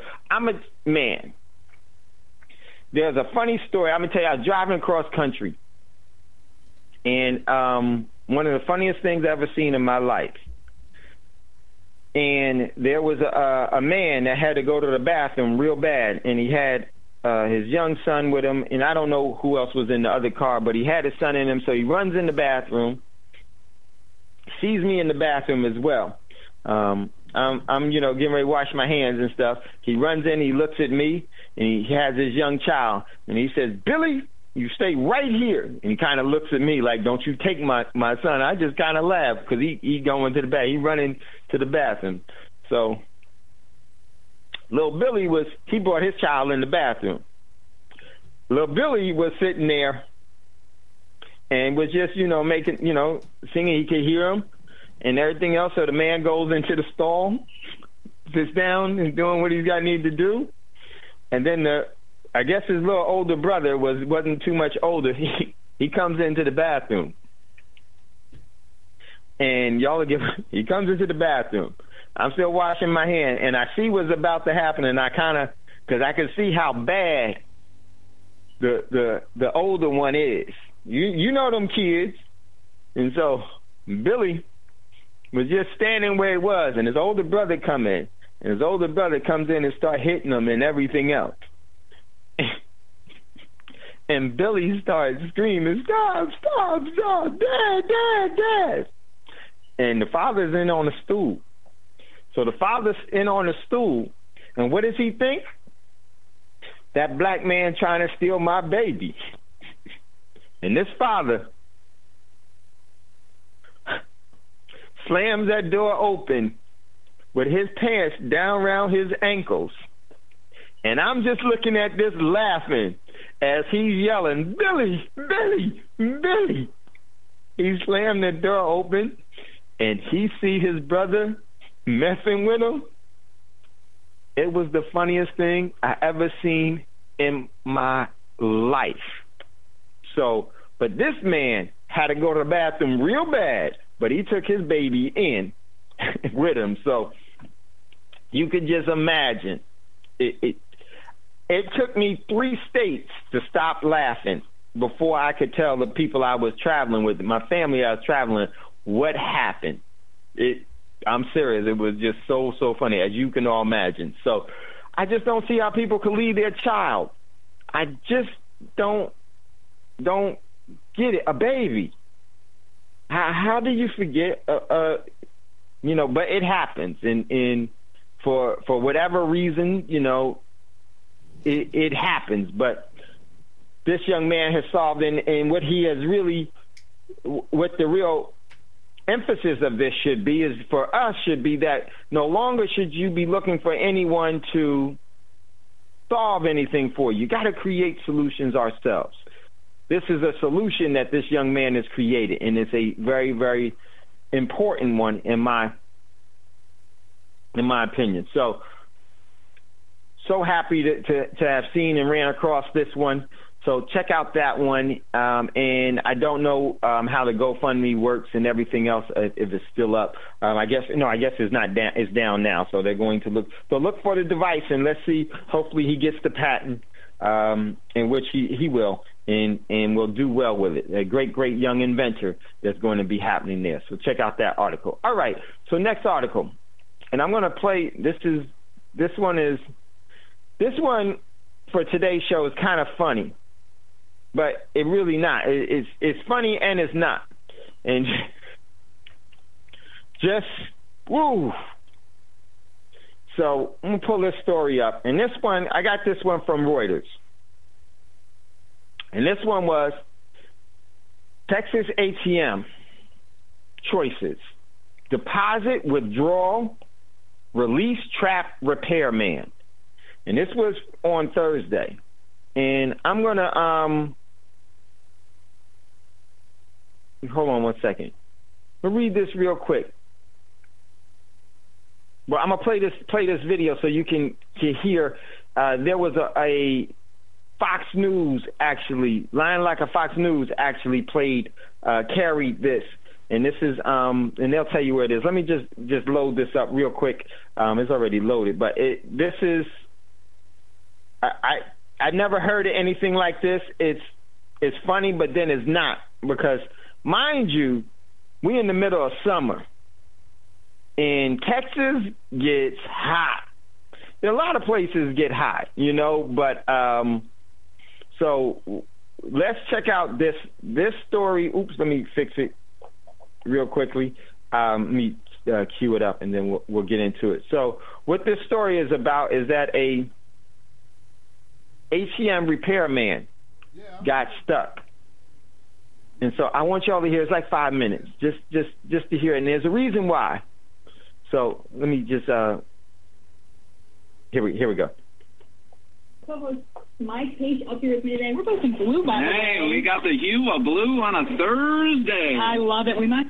Man. There's a funny story. I'm gonna tell you. I was driving across country. And one of the funniest things I've ever seen in my life. And there was a man that had to go to the bathroom real bad, and he had his young son with him, and I don't know who else was in the other car, but he had his son in him, so he runs in the bathroom, sees me in the bathroom as well. I'm getting ready to wash my hands and stuff. He runs in, he looks at me, and he has his young child, and he says, "Billy, you stay right here." And he kind of looks at me like, "Don't you take my son." I just kind of laugh because he going to the bath. He running to the bathroom. So little Billy he brought his child in the bathroom. Little Billy was sitting there and was just, making, singing. He could hear him and everything else. So the man goes into the stall, sits down and doing what he's got need to do. And then I guess his little older brother wasn't too much older. He comes into the bathroom, and he comes into the bathroom. I'm still washing my hand, and I see what's about to happen, and because I can see how bad the older one is. You know them kids, and so Billy was just standing where he was, and his older brother come in, and his older brother comes in and start hitting him and everything else. And Billy starts screaming, "Stop, stop, stop, Dad. And the father's in on the stool. So the father's in on the stool, and what does he think? That black man trying to steal my baby. And this father slams that door open with his pants down around his ankles. And I'm just looking at this laughing as he's yelling, "Billy, Billy, Billy." He slammed the door open, and he see his brother messing with him, It was the funniest thing I ever seen in my life. So, but this man had to go to the bathroom real bad, but he took his baby in with him. So you could just imagine. It took me 3 states to stop laughing before I could tell the people I was traveling with, my family I was traveling, what happened. I'm serious. It was just so funny, as you can all imagine. So I just don't see how people can leave their child. I just don't get it. A baby. How do you forget? But it happens, and for whatever reason, it happens. But this young man has solved, and what he has really, what the real emphasis of this should be that no longer should you be looking for anyone to solve anything for you. You got to create solutions ourselves. This is a solution that this young man has created, and it's a very, very important one in my opinion. So happy to have seen and ran across this one. So check out that one. And I don't know how the GoFundMe works and everything else, if it's still up. I guess it's not down. It's down now. So they're going to look. So look for the device, and let's see. Hopefully he gets the patent, in which he will, and will do well with it. A great young inventor that's going to be happening there. So check out that article. All right. So next article, and I'm going to play. This one for today's show is kind of funny. But it really not. It's funny and it's not. And just, woo. So I'm going to pull this story up. And this one, I got this one from Reuters. And this one was Texas ATM choices. Deposit, withdrawal, release, trap, repairman. And this was on Thursday. And I'm going to, hold on one second. I'll read this real quick. Well, I'm going to play this video so you can hear. There was a Fox News actually, Lying Like a Fox News actually carried this. And this is, and they'll tell you where it is. Let me just load this up real quick. It's already loaded, but this is, I never heard of anything like this. It's funny, but then it's not, because mind you, we're in the middle of summer, and Texas gets hot. A lot of places get hot, but so let's check out this story. Oops, let me fix it real quickly. Let me cue it up, and then we'll get into it. So what this story is about is that a ATM repairman got stuck. And so I want y'all to hear. It's like 5 minutes, just to hear it. And there's a reason why. So let me just here we go. Co-host Mike Page up here with me today. We're both in blue, by the way. Hey, we got the hue of blue on a Thursday. I love it. We match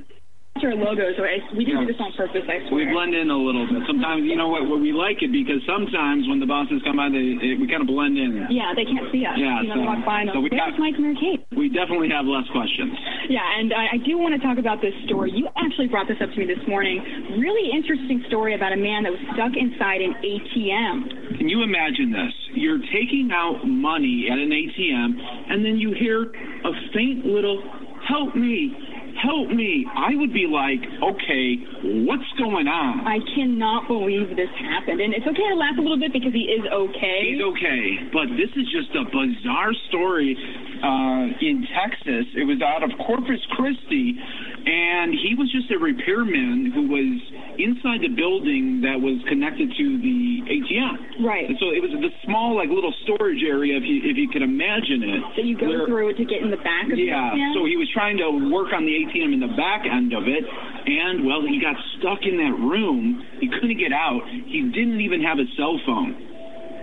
our logo, so we didn't do this on purpose, I swear. We blend in a little bit. Sometimes, what we like it, because sometimes when the bosses come by, we kind of blend in. Yeah, they can't see us. Yeah, they walk by and where's Mike and Mary Kate? We definitely have less questions. Yeah, and I do want to talk about this story. You actually brought this up to me this morning. Really interesting story about a man that was stuck inside an ATM. Can you imagine this? You're taking out money at an ATM, and then you hear a faint little, help me. I would be like, okay, what's going on? I cannot believe this happened. And it's okay to laugh a little bit because he is okay. He's okay. But this is just a bizarre story in Texas. It was out of Corpus Christi, and he was just a repairman who was inside the building that was connected to the ATM. Right. And so it was the small, little storage area, if you can imagine it. So you go through it to get in the back of the ATM? Yeah, so he was trying to work on the ATM in the back end of it, and, well, he got stuck in that room. He couldn't get out. He didn't even have a cell phone.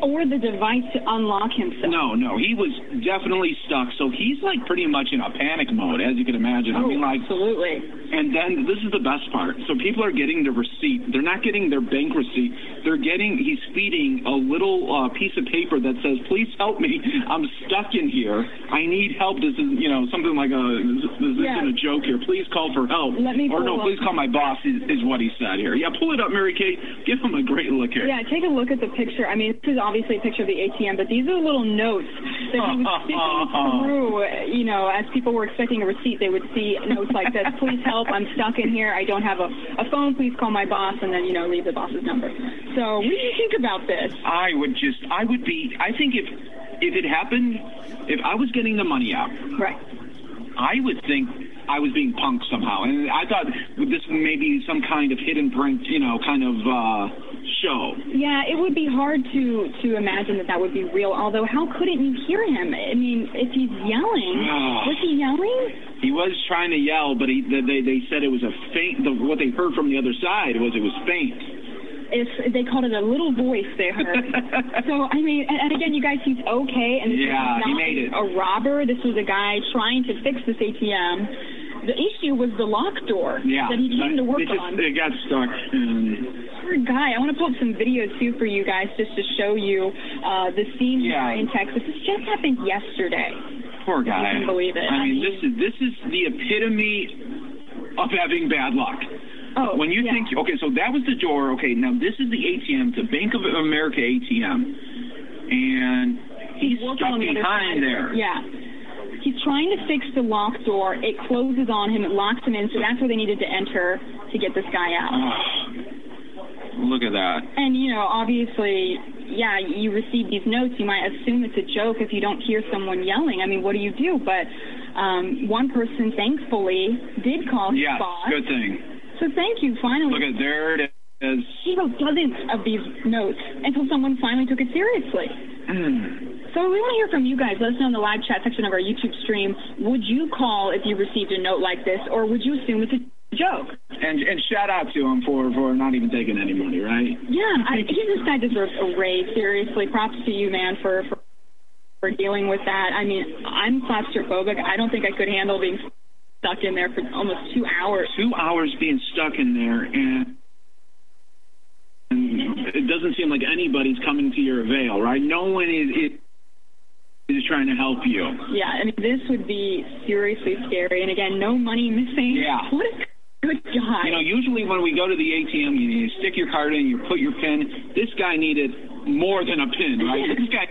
or the device to unlock himself? No, he was definitely stuck. So he's like pretty much in a panic mode, as you can imagine. Oh, I mean, like, absolutely. And then this is the best part. So people are getting the receipt. They're not getting their bank receipt. He's feeding a little piece of paper that says, "Please help me. I'm stuck in here. I need help. This is, something like this isn't a joke here. Please call for help." Please call my boss is what he said here. Yeah, pull it up, Mary Kate. Give him a great look here. Yeah, take a look at the picture. I mean, this is obviously a picture of the ATM, but these are little notes that he was sticking through. As people were expecting a receipt, they would see notes like this: "Please help. I'm stuck in here. I don't have a phone. Please call my boss," and then, leave the boss's number. So what do you think about this? I think if it happened, if I was getting the money out, right, I would think I was being punked somehow. And I thought this may be some kind of hidden prank, show. Yeah, it would be hard to imagine that would be real, although how couldn't you hear him? I mean, if he's yelling, was he yelling? He was trying to yell, but they said it was a faint. What they heard from the other side was it was faint. They called it a little voice they heard. So, I mean, and again, you guys, he's okay. And this is not he made it. A robber. This was a guy trying to fix this ATM. The issue was the lock door that he came to work on. It got stuck. Poor guy. I want to pull up some videos, too, for you guys just to show you the scene here in Texas. This just happened yesterday. Poor guy. I can't believe it. I mean, this is the epitome of having bad luck. Oh, when you think, okay, so that was the door. Okay, now this is the ATM, the Bank of America ATM, and he's stuck behind there. Yeah. He's trying to fix the lock door. It closes on him. It locks him in, so that's where they needed to enter to get this guy out. Look at that. And, obviously, you receive these notes. You might assume it's a joke if you don't hear someone yelling. I mean, what do you do? But one person, thankfully, did call his boss. Good thing. So thank you, finally. Look at there it is. He wrote dozens of these notes until someone finally took it seriously. So we want to hear from you guys. Let us know in the live chat section of our YouTube stream. Would you call if you received a note like this, or would you assume it's a joke? And shout out to him for not even taking any money, right? Yeah, this guy deserves a raise. Seriously, props to you, man, for dealing with that. I mean, I'm claustrophobic. I don't think I could handle being stuck in there for almost 2 hours. 2 hours being stuck in there, and it doesn't seem like anybody's coming to your avail, right? No one is trying to help you. Yeah, I mean, this would be seriously scary. And again, no money missing. Yeah. What a good guy. Usually when we go to the ATM, you stick your card in, you put your PIN. This guy needed more than a PIN, right? This guy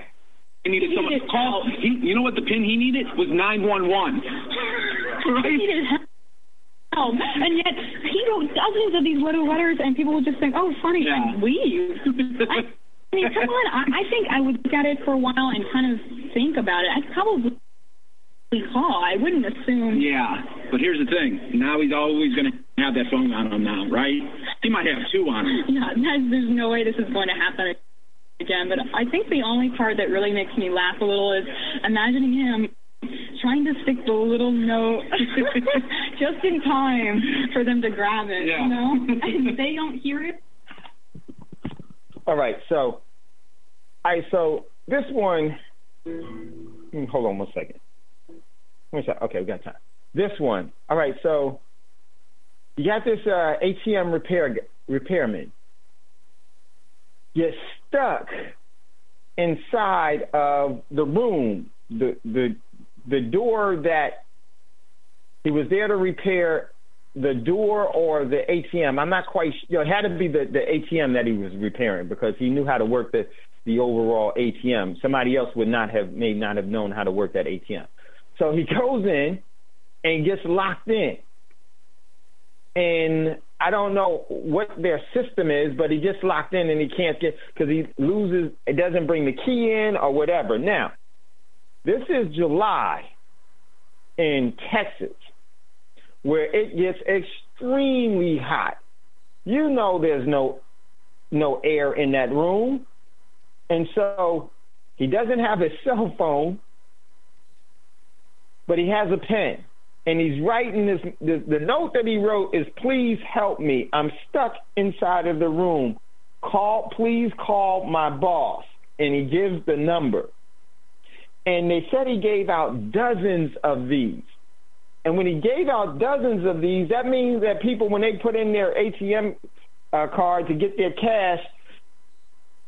needed someone to call. You know what the PIN he needed was 911. Right? He needed help. And yet, he wrote dozens of these little letters, and people would just think, oh, funny, and leave. I mean, come on. I think I would look at it for a while and kind of think about it. I'd probably call. I wouldn't assume. Yeah, but here's the thing. Now he's always going to have that phone on him now, right? He might have two on him. Yeah, there's no way this is going to happen again. But I think the only part that really makes me laugh a little is imagining him trying to stick the little note just in time for them to grab it, yeah. And they don't hear it. All right, so this one, hold on one second. Okay, we got time. This one, all right, so you got this ATM repairman. You're stuck inside of the room, the door that he was there to repair, the door or the ATM. I'm not quite sure. It had to be the ATM that he was repairing because he knew how to work the overall ATM. Somebody else may not have known how to work that ATM. So he goes in and gets locked in. And I don't know what their system is, but he gets locked in and he can't get, because he loses, it doesn't bring the key in or whatever. Now, this is July in Texas, where it gets extremely hot. You know there's no air in that room. And so he doesn't have his cell phone, but he has a pen. And he's writing the note that he wrote is, please help me. I'm stuck inside of the room. Please call my boss. and he gives the number. And they said he gave out dozens of these. And when he gave out dozens of these, that means that people, when they put in their ATM card to get their cash,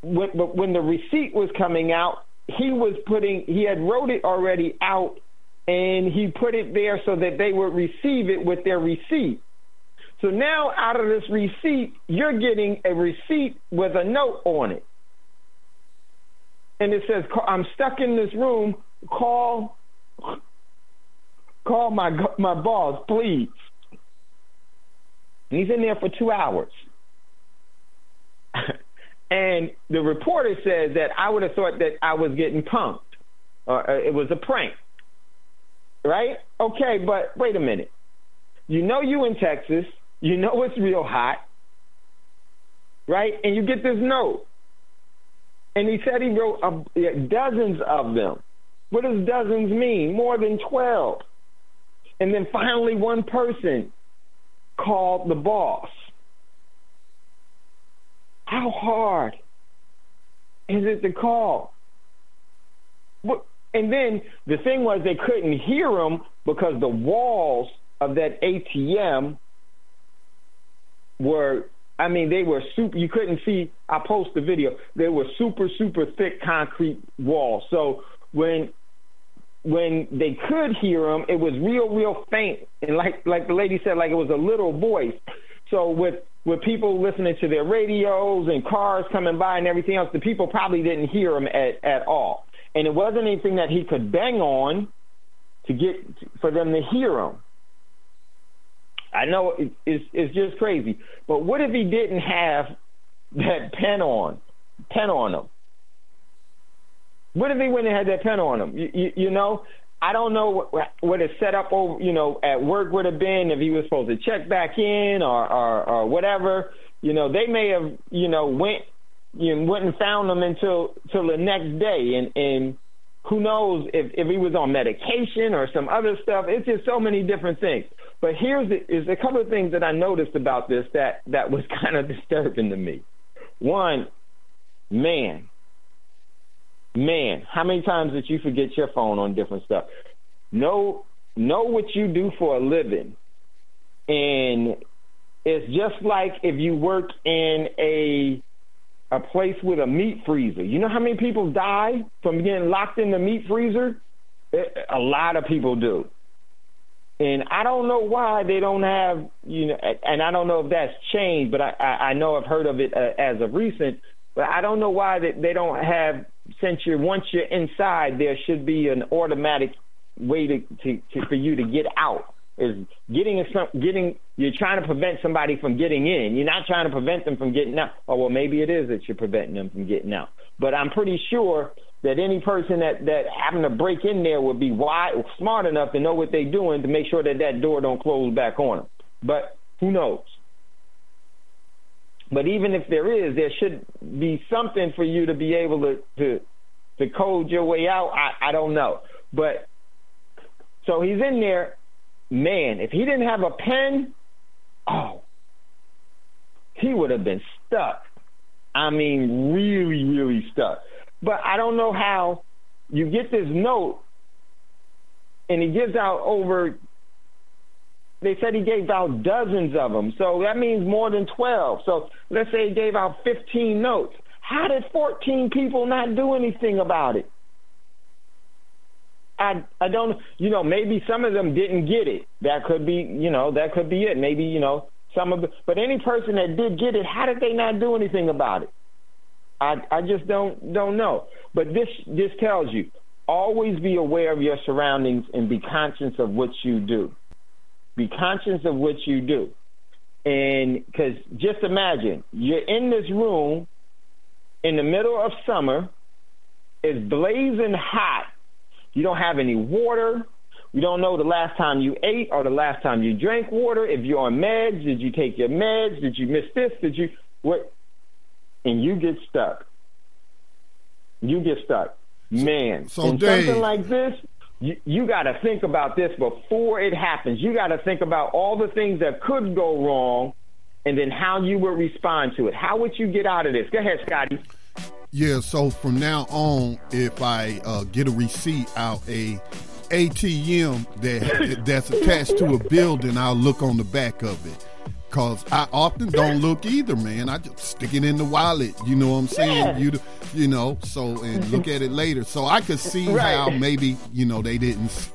when the receipt was coming out, he had wrote it already out, and he put it there so that they would receive it with their receipt. So now out of this receipt, you're getting a receipt with a note on it. And it says, I'm stuck in this room, call my boss, please. And he's in there for 2 hours. And the reporter said that I would have thought that I was getting punked. It was a prank. Right? Okay, but wait a minute. You know you in Texas. You know it's real hot. Right? And you get this note. And he said he wrote dozens of them. What does dozens mean? More than 12. And then finally one person called the boss. How hard is it to call? And then the thing was they couldn't hear him because the walls of that ATM were, they were super, you couldn't see, I post the video, they were super, super thick concrete walls. So when they could hear him, it was real faint. And like the lady said, like it was a little voice. So with people listening to their radios and cars coming by and everything else, the people probably didn't hear him at all. And it wasn't anything that he could bang on for them to hear him. I know it's just crazy. But what if he didn't have that pen on him? What if he wouldn't have had that pen on him? You know, I don't know what his setup over, at work would have been, if he was supposed to check back in or whatever. They may have, went and found him until the next day. And who knows if he was on medication or some other stuff. It's just so many different things. But is a couple of things that I noticed about this that was kind of disturbing to me. One, man, how many times did you forget your phone on different stuff? Know what you do for a living. And it's just like if you work in a place with a meat freezer. You know how many people die from getting locked in the meat freezer? A lot of people do. And I don't know why they don't have, and I don't know if that's changed, but I know I've heard of it as of recent, but I don't know why they don't have, once you're inside, there should be an automatic way for you to get out. You're trying to prevent somebody from getting in. You're not trying to prevent them from getting out. Oh, well, maybe it is that you're preventing them from getting out. But I'm pretty sure that any person that having to break in there would be smart enough to know what they're doing to make sure that door don't close back on them. But who knows? But even if there should be something for you to be able to code your way out. I don't know. But so he's in there. Man, if he didn't have a pen, he would have been stuck. I mean, really, really stuck. But I don't know how you get this note, and he gives out they said he gave out dozens of them. So that means more than 12. So let's say he gave out 15 notes. How did 14 people not do anything about it? I don't, maybe some of them didn't get it. That could be, that could be it. Maybe, but any person that did get it, how did they not do anything about it? I just don't know. But this tells you, always be aware of your surroundings and be conscious of what you do. Be conscious of what you do. And because just imagine, you're in this room in the middle of summer, it's blazing hot. You don't have any water. You don't know the last time you ate or the last time you drank water. If you're on meds, did you take your meds? Did you miss this? What? And you get stuck. Man, so and Dave, something like this, you got to think about this before it happens. You got to think about all the things that could go wrong and then how you would respond to it. How would you get out of this? Go ahead, Scotty. Yeah, so from now on, if I get a receipt out, a ATM that's attached to a building, I'll look on the back of it. Because I often don't look either, man. I just stick it in the wallet. You know what I'm saying? Yeah. You know, so, and look at it later. So I could see how maybe, you know, they didn't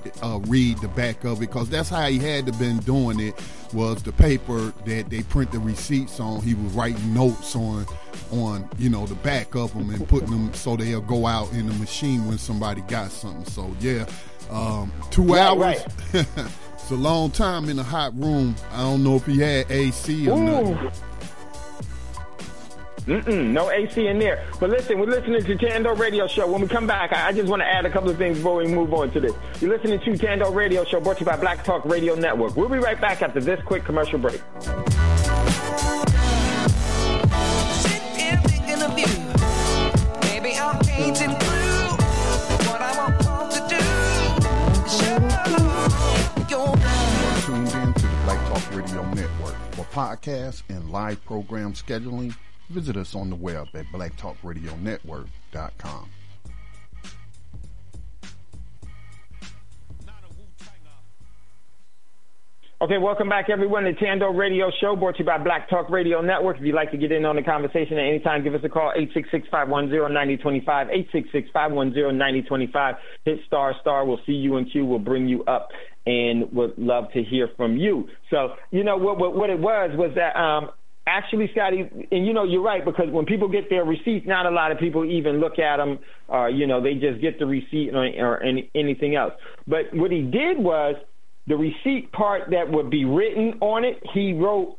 read the back of it, because that's how he had to been doing it, was the paper that they print the receipts on. He was writing notes on you know, the back of them and putting them so they'll go out in the machine when somebody got something. So, yeah, 2 hours. Right. It's a long time in a hot room. I don't know if he had AC or nothing. No AC in there. But listen, we're listening to Thando Radio Show. When we come back, I just want to add a couple of things before we move on to this. You're listening to Thando Radio Show, brought to you by Black Talk Radio Network. We'll be right back after this quick commercial break. Maybe I'm painting blue. What I want to do. Tuned in to the Black Talk Radio Network. For podcasts and live program scheduling, visit us on the web at blacktalkradionetwork.com. Okay, welcome back, everyone, to Thando Radio Show, brought to you by Black Talk Radio Network. If you'd like to get in on the conversation at any time, give us a call, 866-510-9025, 866-510-9025. Hit ***. We'll see you in queue. We'll bring you up, and would love to hear from you. So, you know, what it was that actually, Scotty, and you know, you're right, because when people get their receipts, not a lot of people even look at them. You know, they just get the receipt or anything else. But what he did was, the receipt part that would be written on it, he wrote,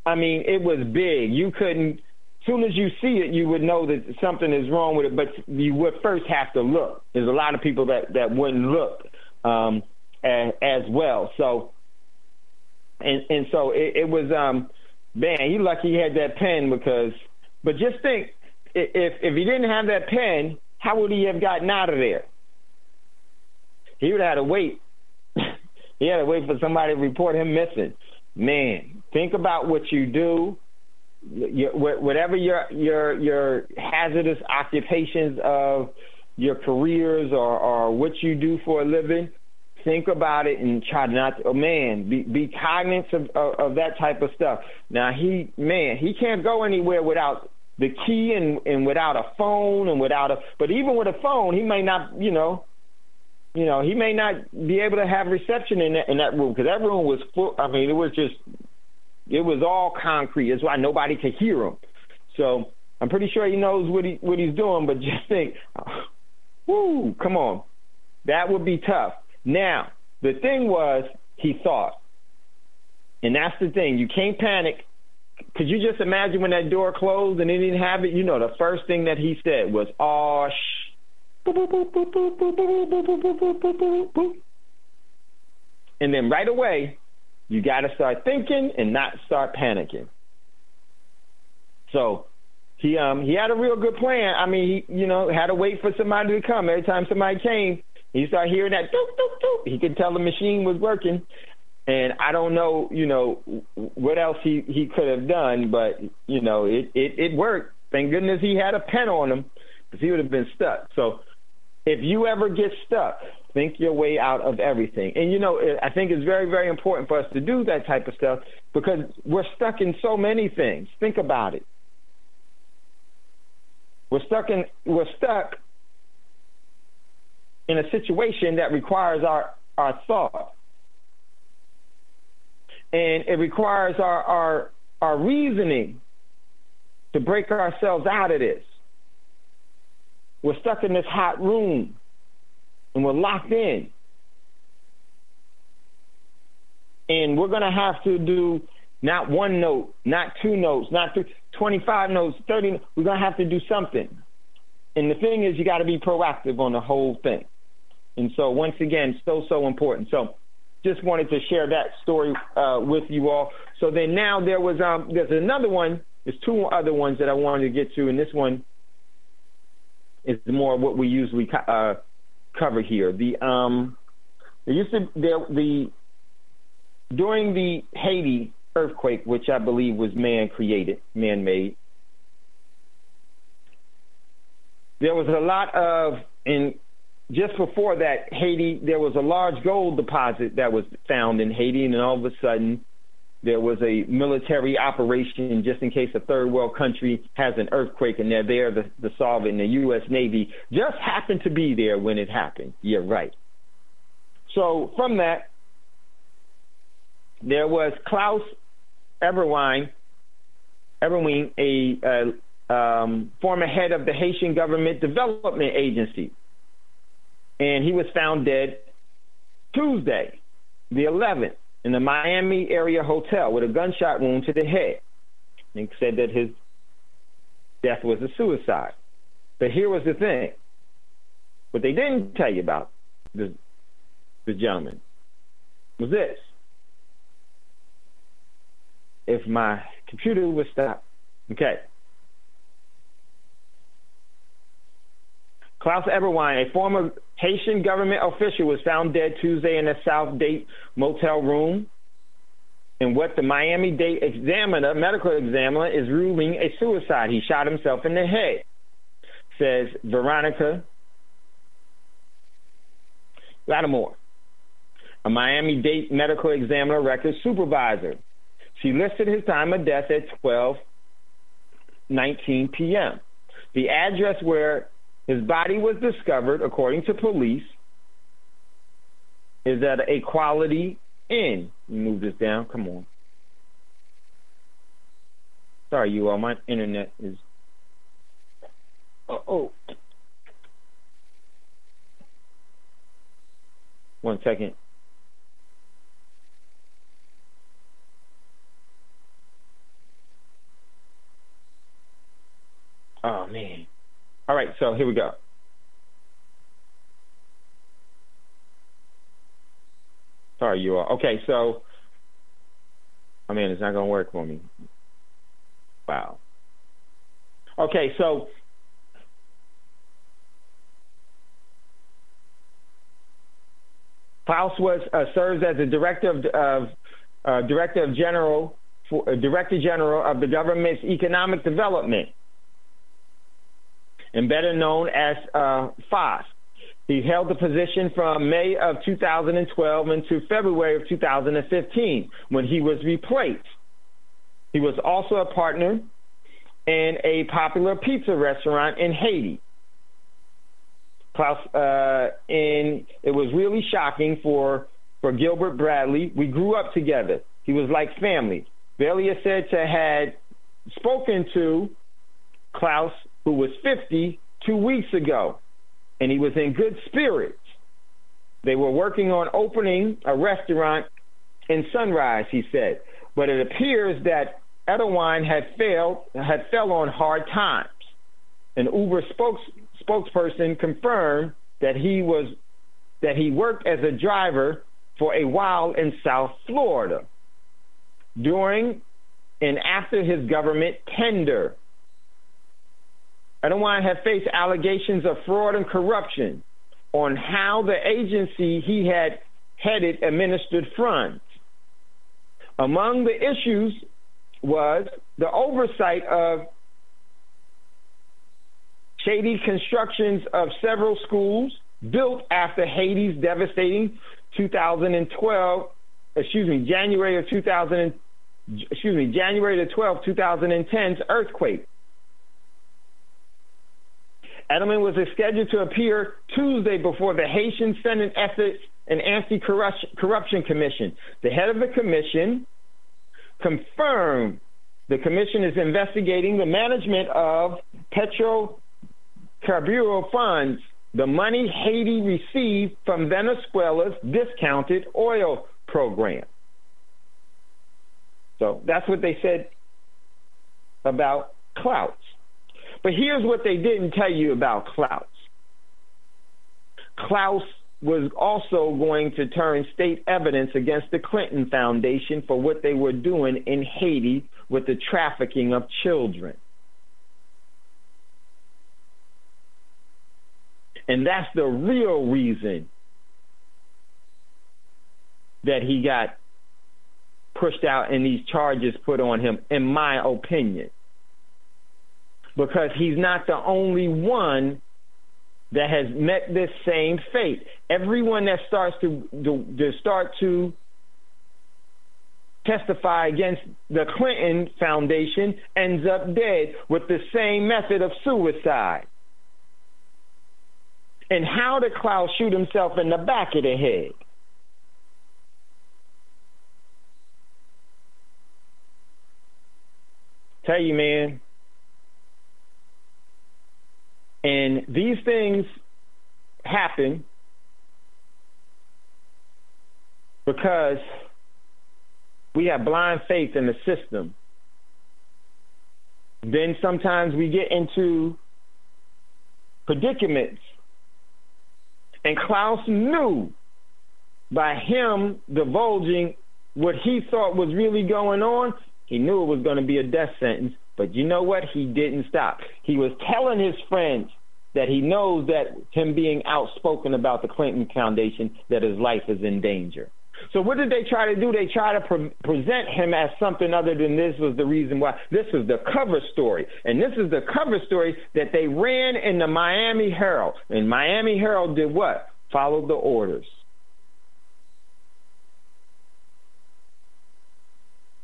I mean, it was big. You couldn't, as soon as you see it, you would know that something is wrong with it, but you would first have to look. There's a lot of people that wouldn't look as well. So, and so it was, man, you lucky he had that pen, but just think, if he didn't have that pen, how would he have gotten out of there? He would have had to wait. He had to wait for somebody to report him missing. Man, think about what you do. Whatever your hazardous occupations of your careers or what you do for a living, think about it and try not to, be cognizant of that type of stuff. Now, he can't go anywhere without the key and without a phone and but even with a phone, he may not, he may not be able to have reception in that room, because that room was full. I mean, it was all concrete. That's why nobody could hear him. So I'm pretty sure he knows what he's doing, but just think, come on. That would be tough. Now, the thing was, he thought. And that's the thing. You can't panic. Could you just imagine when that door closed and they didn't have it? You know, the first thing that he said was, "Oh, shh." And then right away, you got to start thinking and not start panicking. So he had a real good plan. I mean, he had to wait for somebody to come. Every time somebody came, he started hearing that doop, doop, doop. He could tell the machine was working. And I don't know, what else he could have done, but, it worked. Thank goodness he had a pen on him, because he would have been stuck. So if you ever get stuck, think your way out of everything. And, I think it's very, very important for us to do that type of stuff, because we're stuck in so many things. Think about it. We're stuck in a situation that requires our thought. And it requires our reasoning to break ourselves out of this. We're stuck in this hot room, and we're locked in. And we're going to have to do not one note, not two notes, not 25 notes, 30. We're going to have to do something. And the thing is, you got to be proactive on the whole thing. And so, once again, so important. So, just wanted to share that story with you all. So then now there's another one. There's two other ones that I wanted to get to, and this one is more what we usually cover here. During the Haiti earthquake, which I believe was man-made, there was a lot of, just before that, Haiti, there was a large gold deposit that was found in Haiti, and then all of a sudden there was a military operation just in case a third world country has an earthquake and they're there to solve it, and the U.S. Navy just happened to be there when it happened. You're right. So from that, there was Klaus Eberwein, a former head of the Haitian Government Development Agency. And he was found dead Tuesday, the 11th, in the Miami area hotel with a gunshot wound to the head. They said that his death was a suicide. But here was the thing. What they didn't tell you about the gentleman was this. If my computer would stop. Okay. Klaus Eberwein, a former Haitian government official, was found dead Tuesday in a South Date motel room in what the Miami-Dade medical examiner, is ruling a suicide. He shot himself in the head, says Veronica Lattimore, a Miami-Dade medical examiner records supervisor. She listed his time of death at 12:19 p.m. The address where his body was discovered, according to police, is at a Quality Inn. Move this down. Come on. Sorry, you all. My internet is... Oh. 1 second. Oh, man. All right, so here we go. Sorry, you all. Okay, so, oh, man, it's not going to work for me. Wow. Okay, so, Klaus serves as the Director General of the government's economic development, and better known as FOS. He held the position from May of 2012 into February of 2015 when he was replaced. He was also a partner in a popular pizza restaurant in Haiti. Klaus, and it was really shocking for Gilbert Bradley. We grew up together. He was like family. Velia said to had spoken to Klaus, who was 50, 2 weeks ago, and he was in good spirits. They were working on opening a restaurant in Sunrise, he said, but it appears that Edelwine had fell on hard times. An Uber spokesperson confirmed that he worked as a driver for a while in South Florida during and after his government tender. Edelwine had faced allegations of fraud and corruption on how the agency he had headed administered funds. Among the issues was the oversight of shady constructions of several schools built after Haiti's devastating January the 12th, 2010's earthquake. Edelman was scheduled to appear Tuesday before the Haitian Senate Ethics and Anti-Corruption Commission. The head of the commission confirmed the commission is investigating the management of Petrocarburo funds, the money Haiti received from Venezuela's discounted oil program. So that's what they said about Klaus. But here's what they didn't tell you about Klaus. Klaus was also going to turn state evidence against the Clinton Foundation for what they were doing in Haiti with the trafficking of children. And that's the real reason that he got pushed out and these charges put on him, in my opinion. Because he's not the only one that has met this same fate. Everyone that starts to testify against the Clinton Foundation ends up dead with the same method of suicide. And how did Klaus shoot himself in the back of the head? Tell you, man. And these things happen because we have blind faith in the system. Then sometimes we get into predicaments. And Klaus knew by him divulging what he thought was really going on, he knew it was going to be a death sentence. But you know what? He didn't stop. He was telling his friends that he knows that him being outspoken about the Clinton Foundation, that his life is in danger. So what did they try to do? They tried to present him as something other than this was the reason why. This was the cover story. And this is the cover story that they ran in the Miami Herald. And Miami Herald did what? Followed the orders.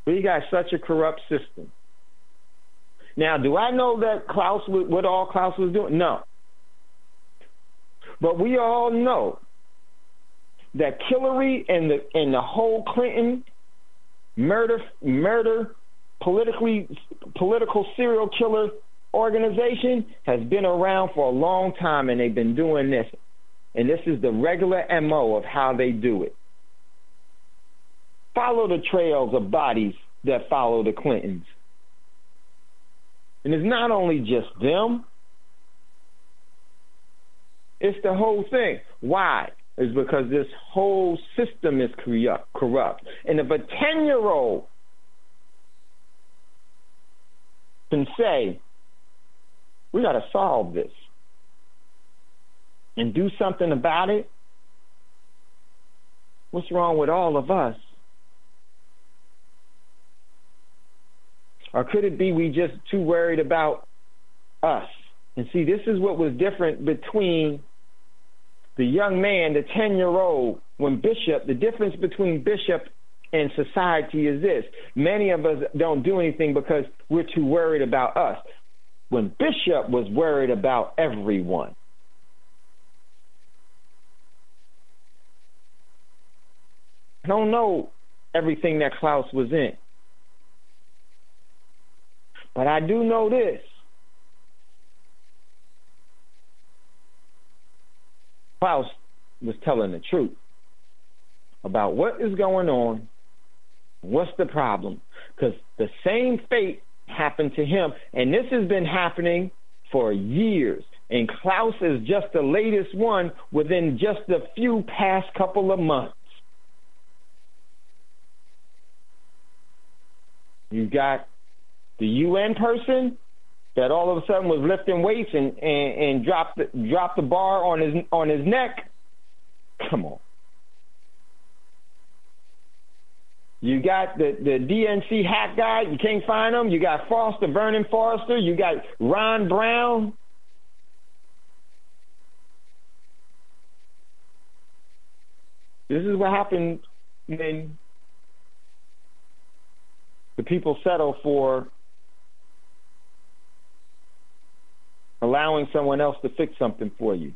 We got such a corrupt system. Now, do I know that what all Klaus was doing? No. But we all know that Hillary and the whole Clinton murder political serial killer organization has been around for a long time, and they've been doing this. And this is the regular MO of how they do it. Follow the trails of bodies that follow the Clintons. And it's not only just them. It's the whole thing. Why? It's because this whole system is corrupt. And if a 10-year-old can say, we got to solve this and do something about it, what's wrong with all of us? Or could it be we just too worried about us? And see, this is what was different between the young man, the 10-year-old, when Bishop, the difference between Bishop and society is this. Many of us don't do anything because we're too worried about us. When Bishop was worried about everyone. I don't know everything that Klaus was in. But I do know this. Klaus was telling the truth about what is going on, what's the problem, because the same fate happened to him, and this has been happening for years, and Klaus is just the latest one within just a few past couple of months. You got the UN person that all of a sudden was lifting weights and dropped the bar on his neck. Come on. You got the DNC hack guy. You can't find him. You got Vernon Forrester. You got Ron Brown. This is what happened when the people settle for allowing someone else to fix something for you.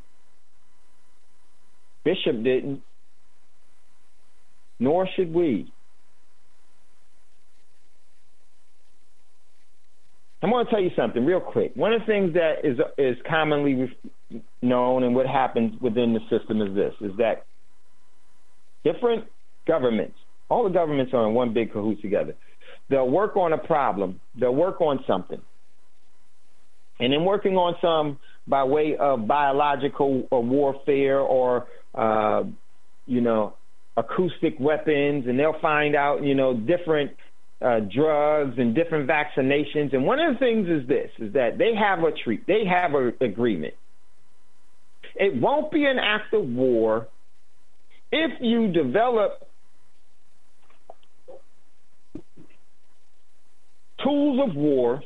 Bishop didn't, nor should we. I'm going to tell you something real quick. One of the things that is commonly known and what happens within the system is this, is that different governments, all the governments are in one big cahoot together. They'll work on a problem. They'll work on something. And in working on some by way of biological or warfare or, acoustic weapons, and they'll find out, different drugs and different vaccinations. And one of the things is this, is that they have an agreement. It won't be an act of war if you develop tools of war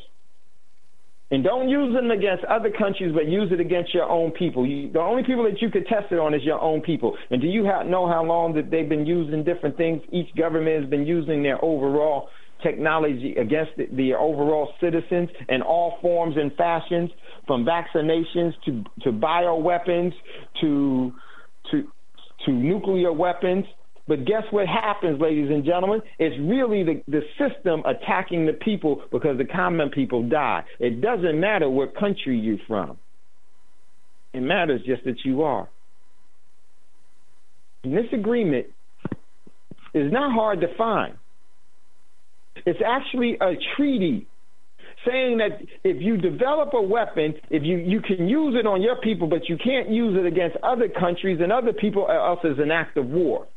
And don't use them against other countries, but use it against your own people. The only people that you could test it on is your own people. And do you know how long that they've been using different things? Each government has been using their overall technology against the overall citizens in all forms and fashions, from vaccinations to bioweapons to nuclear weapons. But guess what happens, ladies and gentlemen? It's really the system attacking the people because the common people die. It doesn't matter what country you're from. It matters just that you are. And this agreement is not hard to find. It's actually a treaty saying that if you develop a weapon, if you can use it on your people, but you can't use it against other countries and other people, or else it's an act of war.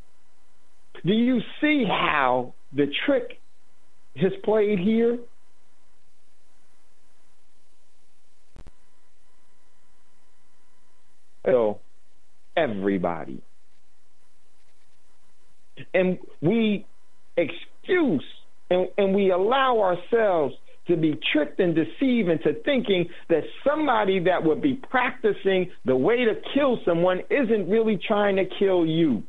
Do you see how the trick is played here? So, everybody. And we excuse and we allow ourselves to be tricked and deceived into thinking that somebody that would be practicing the way to kill someone isn't really trying to kill you.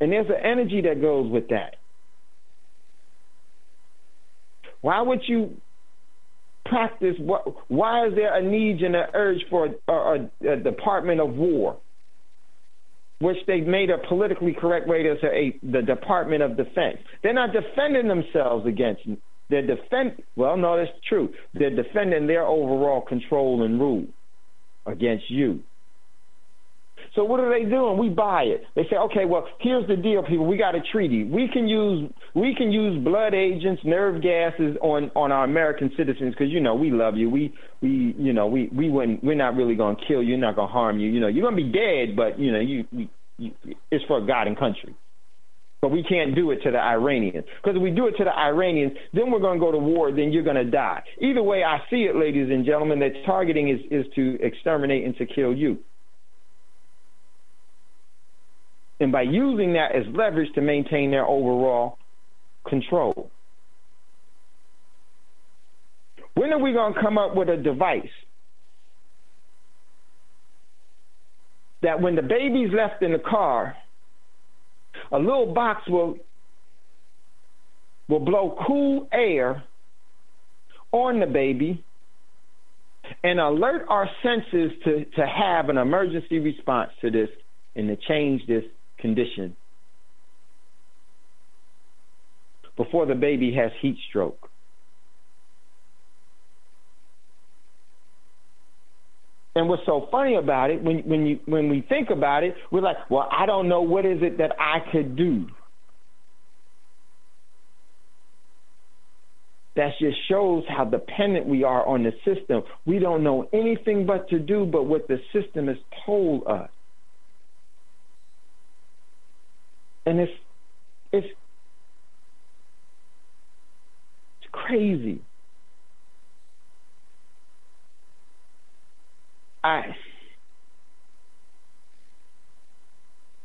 And there's an energy that goes with that. Why would you practice? Why is there a need and an urge for a Department of War, which they made a politically correct way to say the Department of Defense? They're not defending themselves against you. Well, no, that's true. They're defending their overall control and rule against you. So what are they doing? We buy it. They say, okay, well, here's the deal, people. We got a treaty. We can use blood agents, nerve gases on our American citizens because we love you. We're not really gonna kill you. We're not gonna harm you. You're gonna be dead, but it's for God and country. But we can't do it to the Iranians because if we do it to the Iranians, then we're gonna go to war. Then you're gonna die. Either way, I see it, ladies and gentlemen. That targeting is to exterminate and to kill you. And by using that as leverage to maintain their overall control. When are we going to come up with a device that when the baby's left in the car, a little box will blow cool air on the baby and alert our senses to have an emergency response to this and to change this condition before the baby has heat stroke. And what's so funny about it, when we think about it, we're like, well, I don't know what is it that I could do. That just shows how dependent we are on the system. We don't know anything but to do but what the system has told us. And it's crazy.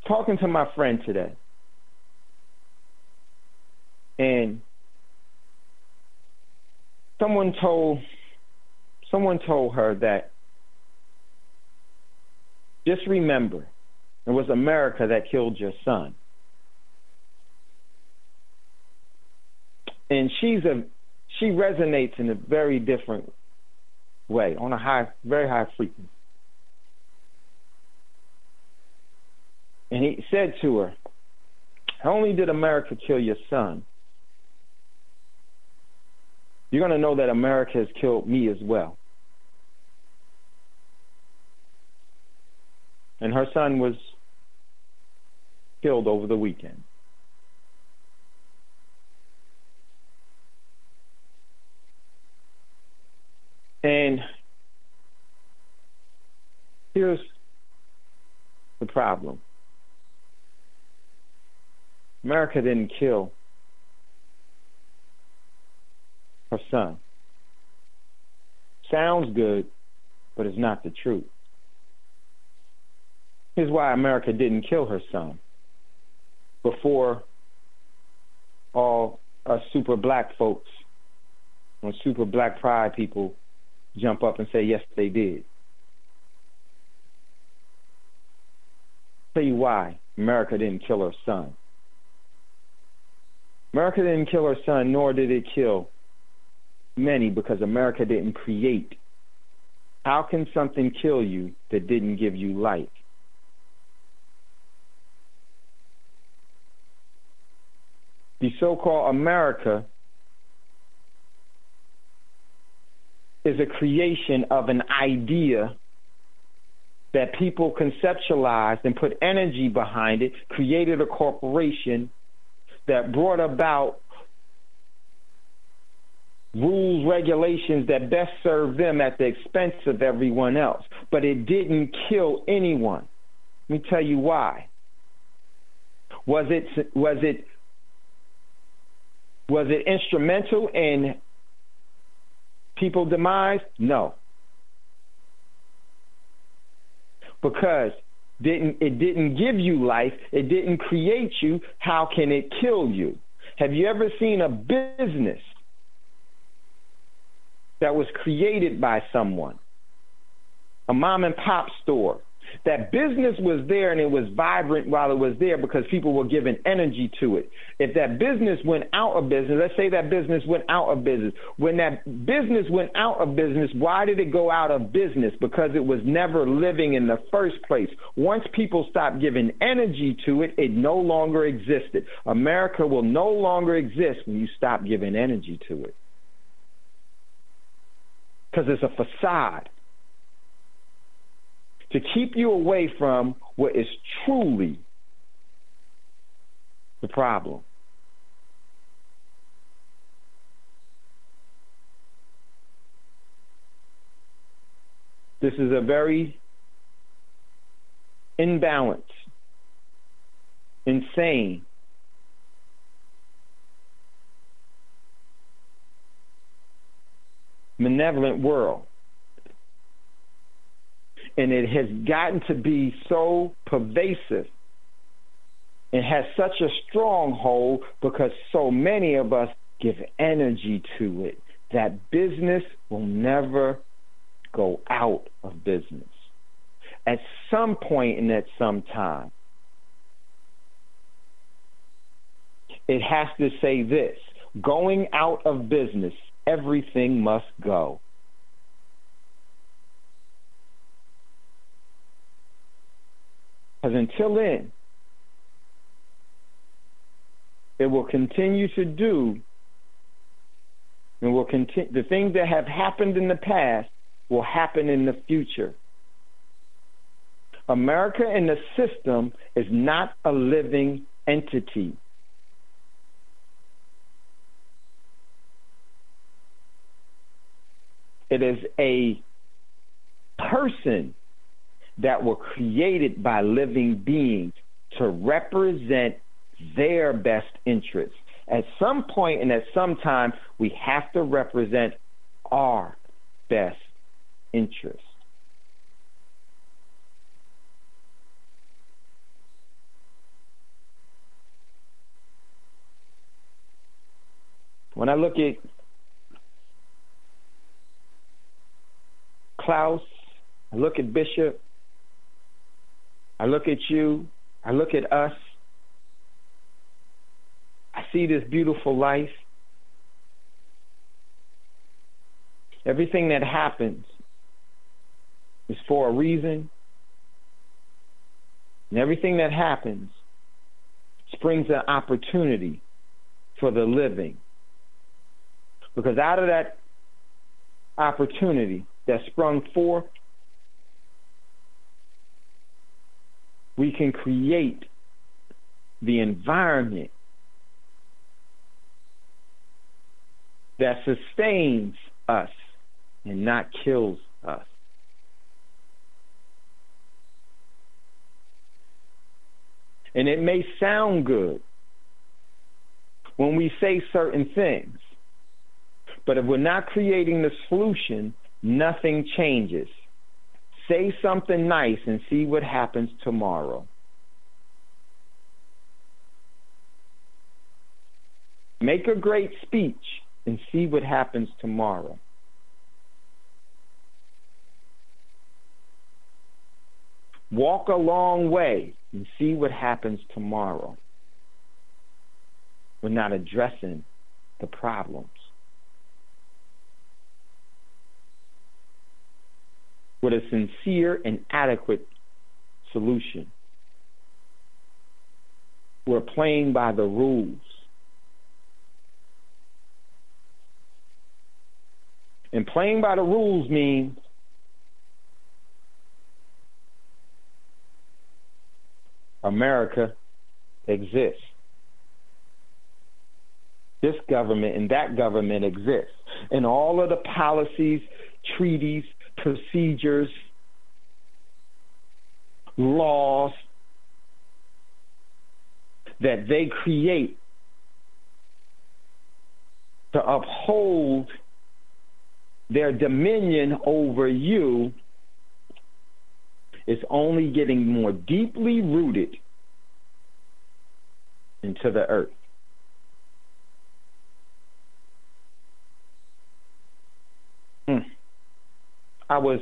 Talking to my friend today, and someone told her that just remember, it was America that killed your son. And she resonates in a very different way, on a very high frequency. And he said to her, not only did America kill your son, you're going to know that America has killed me as well. And her son was killed over the weekend. And here's the problem. America didn't kill her son. Sounds good, but it's not the truth. Here's why America didn't kill her son before all us super black folks, when super black pride people jump up and say, yes, they did. Tell you why America didn't kill her son. America didn't kill her son, nor did it kill many, because America didn't create. How can something kill you that didn't give you life? The so-called America is a creation of an idea that people conceptualized and put energy behind it, created a corporation that brought about rules, regulations that best serve them at the expense of everyone else. But it didn't kill anyone. Let me tell you why. Was it instrumental in people's demise? No. Because it didn't give you life, it didn't create you, how can it kill you? Have you ever seen a business that was created by someone? A mom and pop store. That business was there and it was vibrant while it was there because people were giving energy to it. If that business went out of business, let's say that business went out of business. When that business went out of business, why did it go out of business? Because it was never living in the first place. Once people stopped giving energy to it, it no longer existed. America will no longer exist when you stop giving energy to it. Because it's a facade to keep you away from what is truly the problem. This is a very imbalanced, insane, malevolent world. And it has gotten to be so pervasive and has such a stronghold because so many of us give energy to it that business will never go out of business. At some point and at some time, it has to say this: going out of business, everything must go. Because until then, it will continue to do, and will continue. The things that have happened in the past will happen in the future. America in the system is not a living entity. It is a person that were created by living beings to represent their best interests. At some point and at some time, we have to represent our best interests. When I look at Klaus, I look at Bishop, I look at you, I look at us, I see this beautiful life. Everything that happens is for a reason, and everything that happens springs an opportunity for the living. Because out of that opportunity that sprung forth, we can create the environment that sustains us and not kills us. And it may sound good when we say certain things, but if we're not creating the solution, nothing changes. Say something nice and see what happens tomorrow. Make a great speech and see what happens tomorrow. Walk a long way and see what happens tomorrow. We're not addressing the problems. With a sincere and adequate solution. We're playing by the rules. And playing by the rules means America exists. This government and that government exists. And all of the policies, treaties, procedures, laws that they create to uphold their dominion over you is only getting more deeply rooted into the earth. I was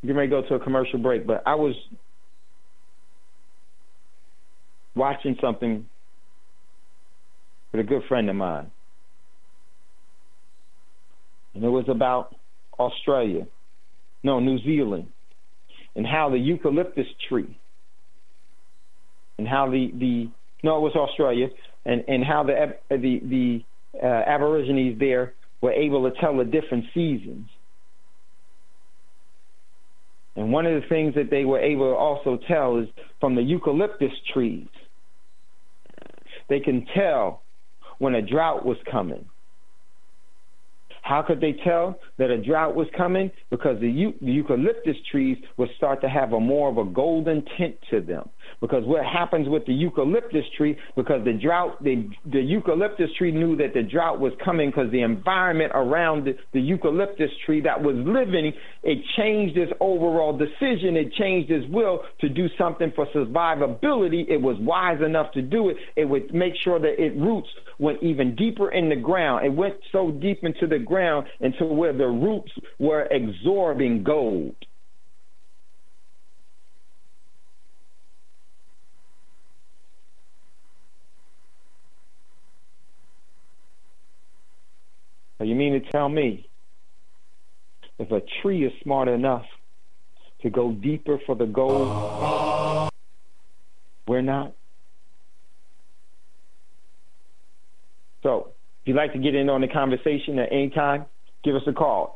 getting ready to go to a commercial break, but I was watching something with a good friend of mine. And it was about New Zealand, and how the eucalyptus tree, and how it was Australia, and how the Aborigines there were able to tell the different seasons. And one of the things that they were able to also tell is from the eucalyptus trees, they can tell when a drought was coming. How could they tell that a drought was coming? Because the eucalyptus trees would start to have more of a golden tint to them. Because what happens with the eucalyptus tree, because the eucalyptus tree knew that the drought was coming because the environment around the eucalyptus tree that was living, it changed its overall decision. It changed its will to do something for survivability. It was wise enough to do it. It would make sure that its roots went even deeper in the ground. It went so deep into the ground until where the roots were absorbing gold. So you mean to tell me if a tree is smart enough to go deeper for the gold, we're not? So if you'd like to get in on the conversation at any time, give us a call,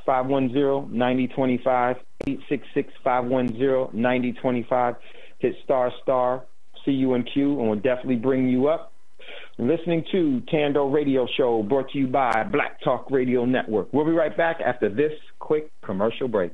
866-510-9025, 866-510-9025. Hit *, CUNQ, and we'll definitely bring you up. You're listening to Thando Radio Show, brought to you by Black Talk Radio Network. We'll be right back after this quick commercial break.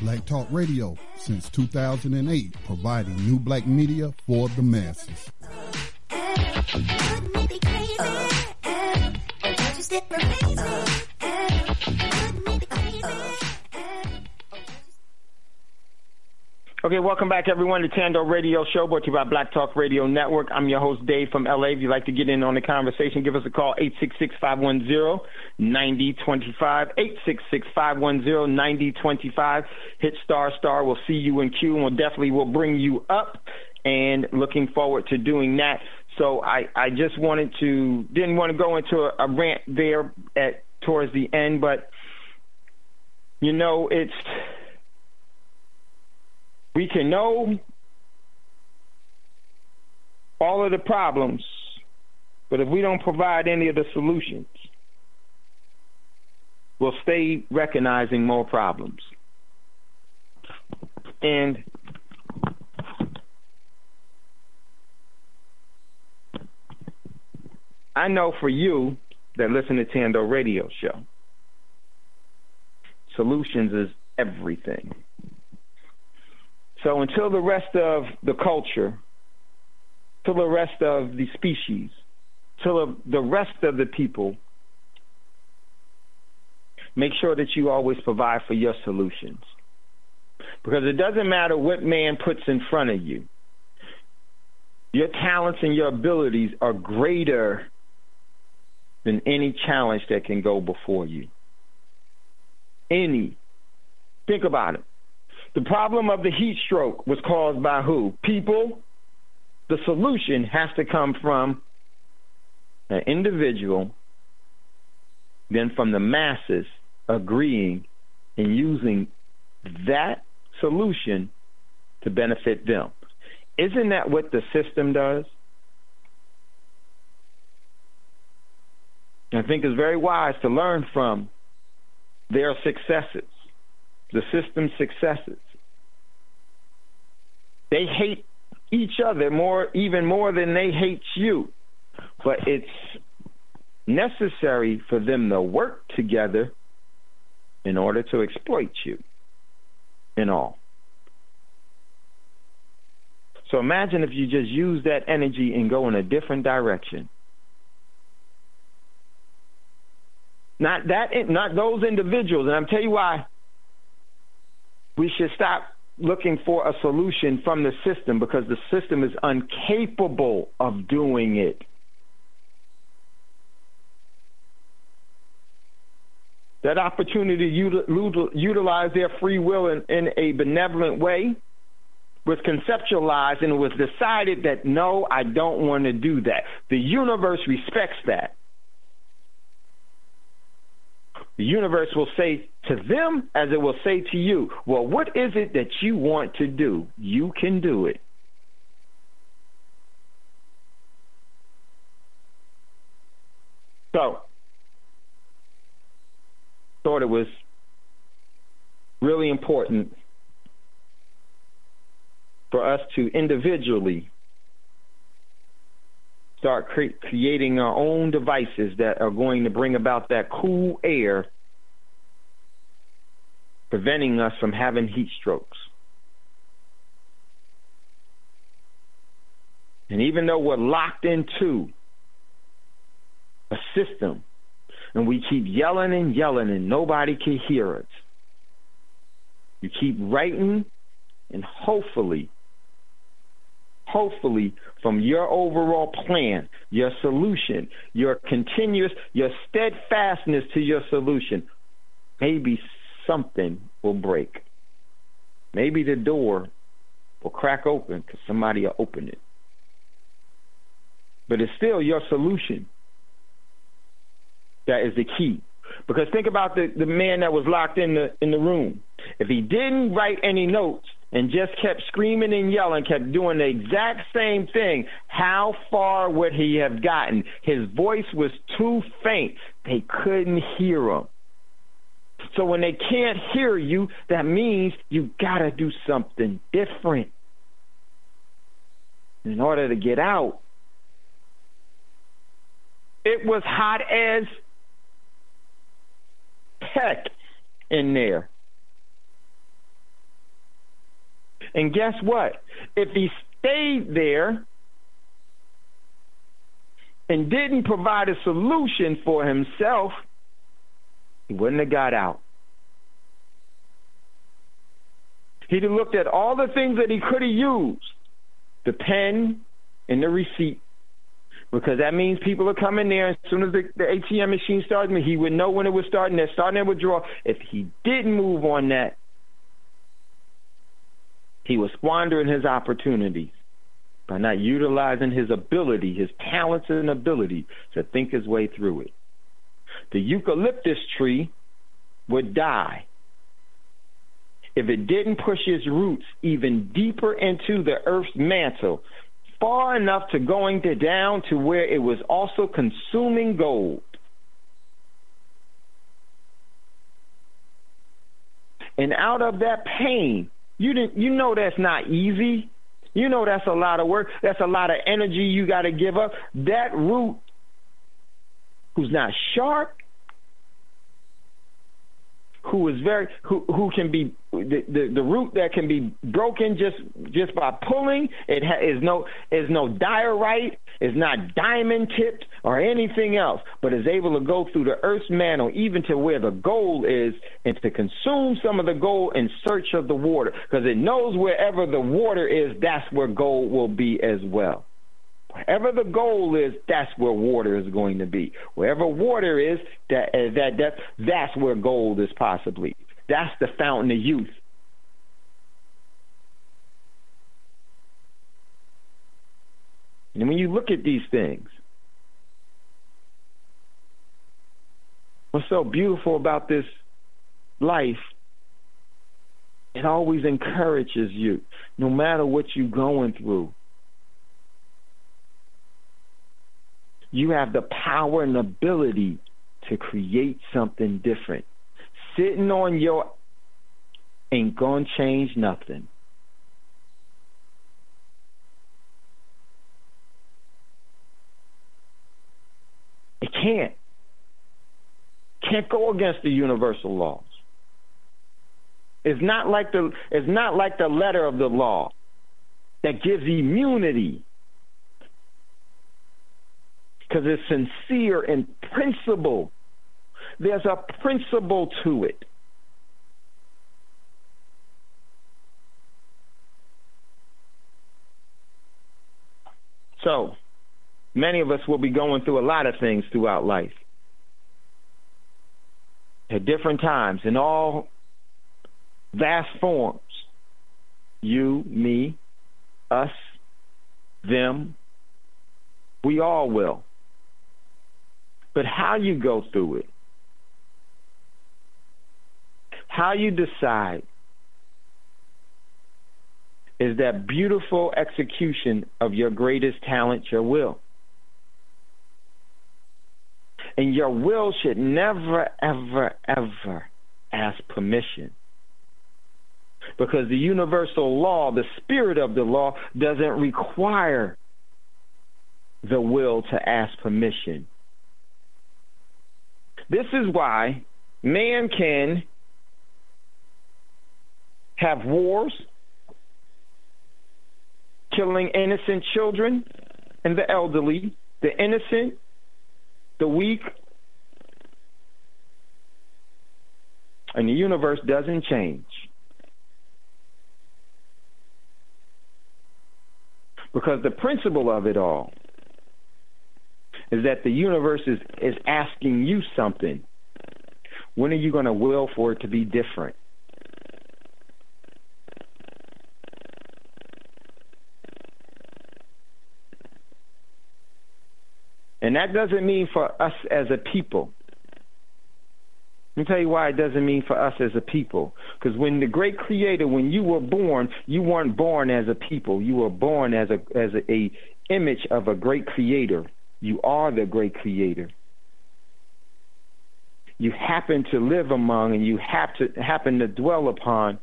Black Talk Radio since 2008, providing new black media for the masses. Okay, welcome back, everyone, to Thando Radio Show, brought to you by Black Talk Radio Network. I'm your host, Dave, from L.A. If you'd like to get in on the conversation, give us a call, 866-510-9025, 866-510-9025. Hit star. We'll see you in queue, and we'll bring you up, and looking forward to doing that. So I just didn't want to go into a rant there towards the end, but, we can know all of the problems, but if we don't provide any of the solutions, we'll stay recognizing more problems. And I know for you that listen to Thando Radio Show, solutions is everything. So until the rest of the culture, till the rest of the species, till the rest of the people, make sure that you always provide for your solutions. Because it doesn't matter what man puts in front of you. Your talents and your abilities are greater than any challenge that can go before you. Any. Think about it. The problem of the heat stroke was caused by who? People. The solution has to come from an individual, then from the masses agreeing and using that solution to benefit them. Isn't that what the system does? I think it's very wise to learn from their successes. The system's successes. They hate each other even more than they hate you. But it's necessary for them to work together in order to exploit you and all. So imagine if you just use that energy and go in a different direction. Not those individuals, and I'm telling you why. We should stop looking for a solution from the system because the system is incapable of doing it. That opportunity to utilize their free will in a benevolent way was conceptualized, and it was decided that, no, I don't want to do that. The universe respects that. The universe will say to them as it will say to you, well, what is it that you want to do? You can do it. So, thought it was really important for us to individually start creating our own devices that are going to bring about that cool air, preventing us from having heat strokes. And even though we're locked into a system and we keep yelling and nobody can hear us, you keep writing, and hopefully from your overall plan, your solution, your steadfastness to your solution, maybe something will break. Maybe the door will crack open because somebody will open it. But it's still your solution that is the key. Because think about the man that was locked in the room. If he didn't write any notes and just kept screaming and yelling, kept doing the exact same thing, how far would he have gotten? His voice was too faint. They couldn't hear him. So when they can't hear you, that means you got to do something different in order to get out. It was hot as heck in there. And guess what? If he stayed there and didn't provide a solution for himself, he wouldn't have got out. He'd have looked at all the things that he could have used, the pen and the receipt, because that means people are coming there. As soon as the ATM machine starts, he would know when it was starting. They're starting their withdrawal. If he didn't move on that, he was squandering his opportunities by not utilizing his ability, his talents and ability to think his way through it. The eucalyptus tree would die if it didn't push its roots even deeper into the earth's mantle, far enough to going down to where it was also consuming gold. And out of that pain, you know that's not easy. You know that's a lot of work. That's a lot of energy you got to give up. That root, who's not sharp, who can be the root that can be broken just by pulling. It is no diorite, is not diamond tipped or anything else, but is able to go through the earth's mantle even to where the gold is, and to consume some of the gold in search of the water, because it knows wherever the water is, that's where gold will be as well. Wherever the gold is, that's where water is going to be. Wherever water is, that's where gold is possibly. That's the fountain of youth. And when you look at these things, what's so beautiful about this life, it always encourages you, no matter what you're going through. You have the power and ability to create something different. Sitting on your ain't gonna change nothing. It can't. Can't go against the universal laws. It's not like the letter of the law that gives immunity, because it's sincere and principle. There's a principle to it. So, many of us will be going through a lot of things throughout life, at different times, in all vast forms. You, me, us, them, we all will. But how you go through it, how you decide, is that beautiful execution of your greatest talent, your will. And your will should never, ever, ever ask permission. Because the universal law, the spirit of the law, doesn't require the will to ask permission. This is why man can have wars, killing innocent children and the elderly, the innocent, the weak, and the universe doesn't change. Because the principle of it all is that the universe is asking you something. When are you going to will for it to be different? And that doesn't mean for us as a people. Let me tell you why it doesn't mean for us as a people. Because when the great creator, when you were born, you weren't born as a people. You were born as a image of a great creator. You are the great creator. You happen to live among, and you happen to dwell upon,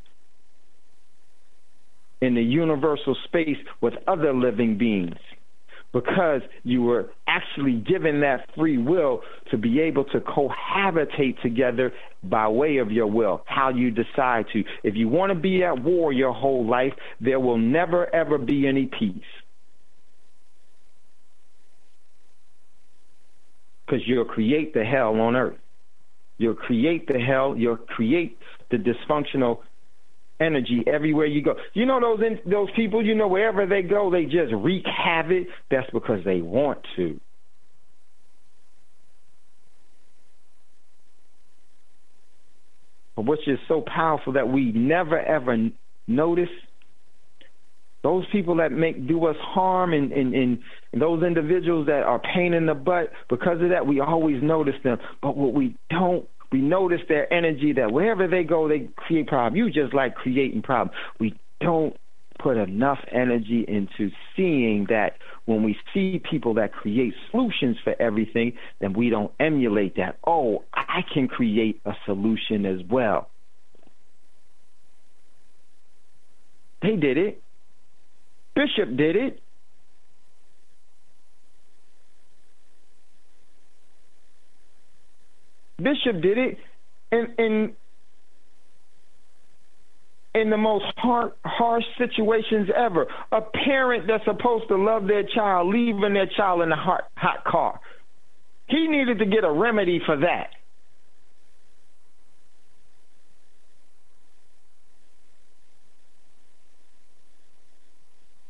in the universal space with other living beings because you were actually given that free will to be able to cohabitate together by way of your will, how you decide to. If you want to be at war your whole life, there will never, ever be any peace. Because you'll create the hell on earth. You'll create the hell. You'll create the dysfunctional energy everywhere you go. You know those people, you know, wherever they go, they just wreak havoc. That's because they want to. But which is so powerful that we never, ever notice. Those people that do us harm and those individuals that are pain in the butt, because of that, we always notice them. But what we don't, we notice their energy, that wherever they go, they create problems. You just like creating problems. We don't put enough energy into seeing that when we see people that create solutions for everything, then we don't emulate that. Oh, I can create a solution as well. They did it. Bishop did it. Bishop did it in the most harsh situations ever. A parent that's supposed to love their child, leaving their child in a hot car. He needed to get a remedy for that.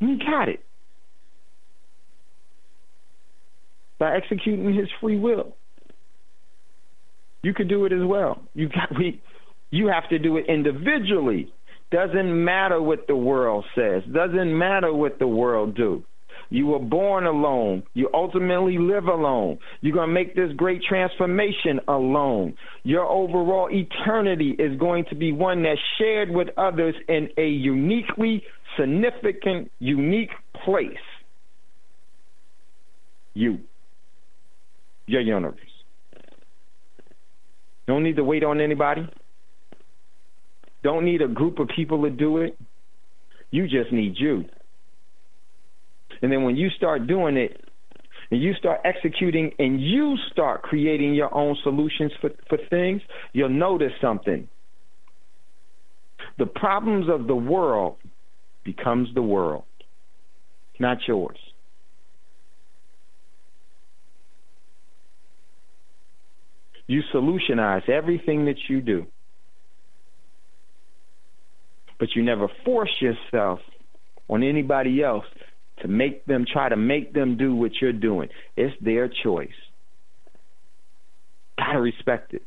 He got it by executing his free will. You could do it as well. You have to do it individually. Doesn't matter what the world says. Doesn't matter what the world do. You were born alone. You ultimately live alone. You're going to make this great transformation alone. Your overall eternity is going to be one that's shared with others in a uniquely significant, unique place. Your universe. Don't need to wait on anybody. Don't need a group of people to do it. You just need you. And then when you start doing it, and you start executing, and you start creating your own solutions for things, you'll notice something. The problems of the world becomes the world, not yours. You solutionize everything that you do. But you never force yourself on anybody else to try to make them do what you're doing. It's their choice. Gotta respect it.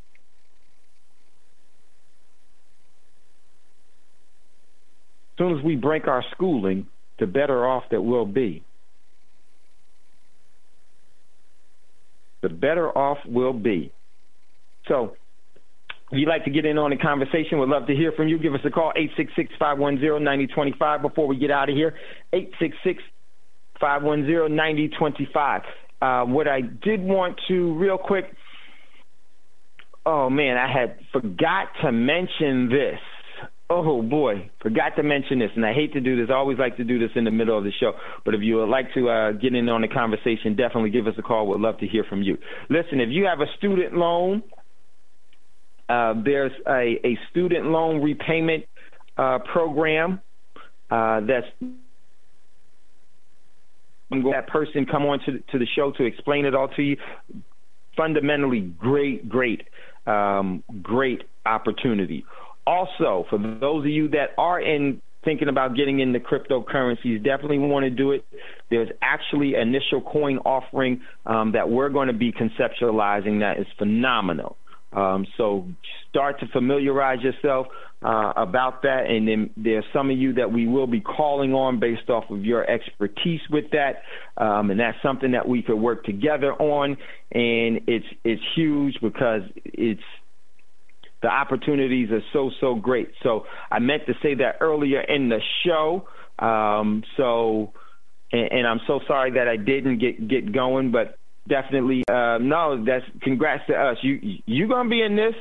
As soon as we break our schooling, the better off that we'll be. The better off we'll be. So, if you'd like to get in on the conversation, we'd love to hear from you. Give us a call, 866-510-9025. Before we get out of here, 866-510-9025. What I did want to, real quick, oh, man, I had forgot to mention this. Oh, boy, forgot to mention this, and I hate to do this. I always like to do this in the middle of the show. But if you would like to get in on the conversation, definitely give us a call. We'd love to hear from you. Listen, if you have a student loan, there's a student loan repayment program that's that person come on to the show to explain it all to you. Fundamentally, great opportunity. Also, for those of you that are thinking about getting into cryptocurrencies, definitely want to do it. There's actually an initial coin offering that we're going to be conceptualizing that is phenomenal. So start to familiarize yourself about that, and then there's some of you that we will be calling on based off of your expertise with that, and that's something that we could work together on, and it's huge because the opportunities are so great. So I meant to say that earlier in the show, and I'm so sorry that I didn't get going, but definitely, no, that's congrats to us. You gonna be in this.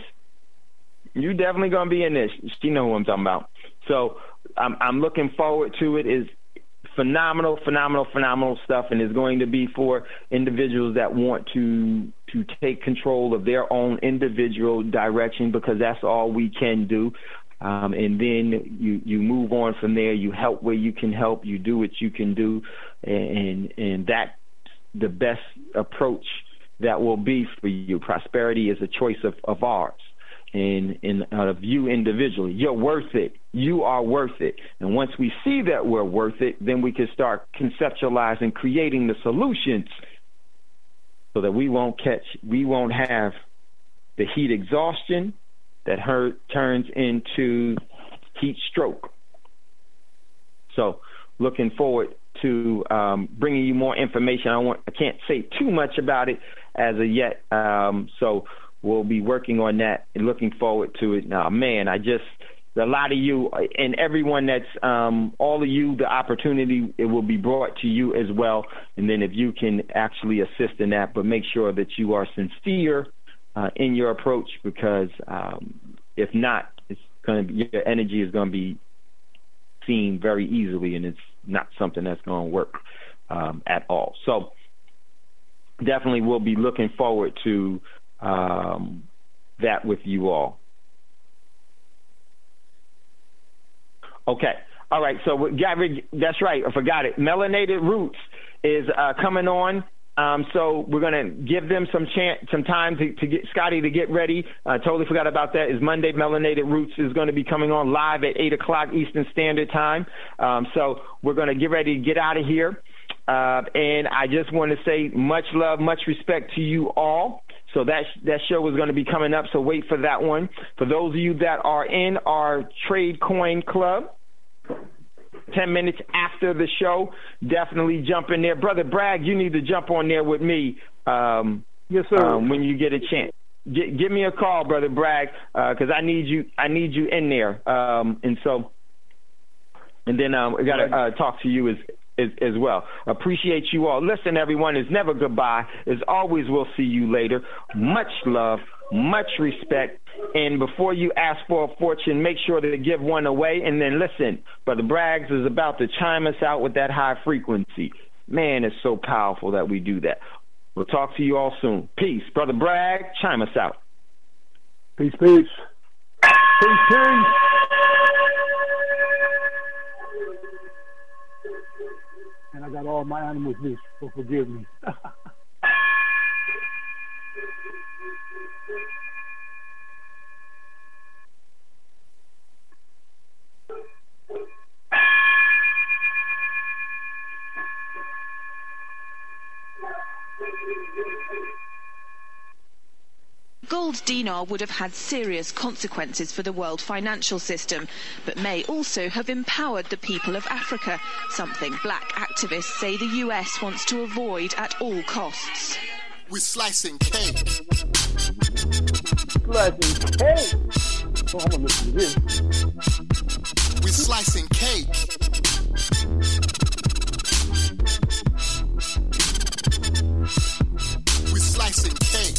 You definitely gonna be in this. You know who I'm talking about. So I'm looking forward to it. Is phenomenal stuff, and it's going to be for individuals that want to take control of their own individual direction, because that's all we can do. And then you move on from there. You help where you can help. You do what you can do, and that's the best approach that will be for you. Prosperity is a choice of ours, and of you individually. You're worth it. You are worth it. And once we see that we're worth it, then we can start conceptualizing, creating the solutions, so that we won't have the heat exhaustion that turns into heat stroke. So looking forward to bringing you more information. I can't say too much about it as of yet. So we'll be working on that and looking forward to it. Now, man, a lot of you and everyone that's all of you, the opportunity, it will be brought to you as well. And then if you can actually assist in that, but make sure that you are sincere in your approach, because if not, your energy is going to be seen very easily, and it's not something that's going to work at all. So definitely we'll be looking forward to that with you all. Okay. All right. So that's right. I forgot it. Melanated Roots is coming on. So we're going to give them some time to get Scotty to get ready. Totally forgot about that. Is Monday. Melanated Roots is going to be coming on live at 8 o'clock Eastern Standard Time. So we're going to get ready to get out of here. And I just want to say much love, much respect to you all. So that show is going to be coming up, so wait for that one. For those of you that are in our Trade Coin Club, 10 minutes after the show, definitely jump in there. Brother Bragg, you need to jump on there with me. Yes, sir. When you get a chance. Give me a call, Brother Bragg, because I need you in there. And then I got to talk to you as well. Appreciate you all. Listen, everyone, it's never goodbye. As always, we'll see you later. Much love, much respect. And before you ask for a fortune, make sure to give one away. And then listen, Brother Braggs is about to chime us out with that high frequency. Man, it's so powerful that we do that. We'll talk to you all soon. Peace. Brother Bragg, chime us out. Peace, peace. Peace, peace. And I got all my animals loose, so forgive me. Gold dinar would have had serious consequences for the world financial system, but may also have empowered the people of Africa, something black activists say the US wants to avoid at all costs. We're slicing cake. Slicing cake. Oh, I'm gonna listen to this. We're slicing cake. We're slicing cake.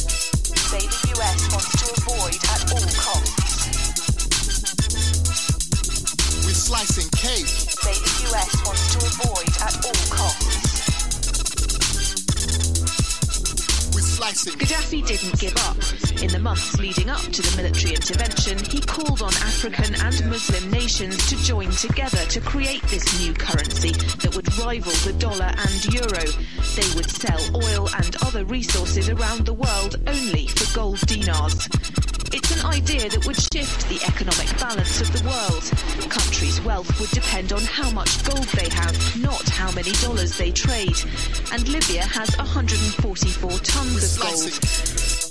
Say the US wants to avoid at all costs. We're slicing cake. Say the US wants to avoid at all costs. Gaddafi didn't give up. In the months leading up to the military intervention, he called on African and Muslim nations to join together to create this new currency that would rival the dollar and euro. They would sell oil and other resources around the world only for gold dinars. It's an idea that would shift the economic balance of the world. Countries' wealth would depend on how much gold they have, not how many dollars they trade. And Libya has 144 tons of gold.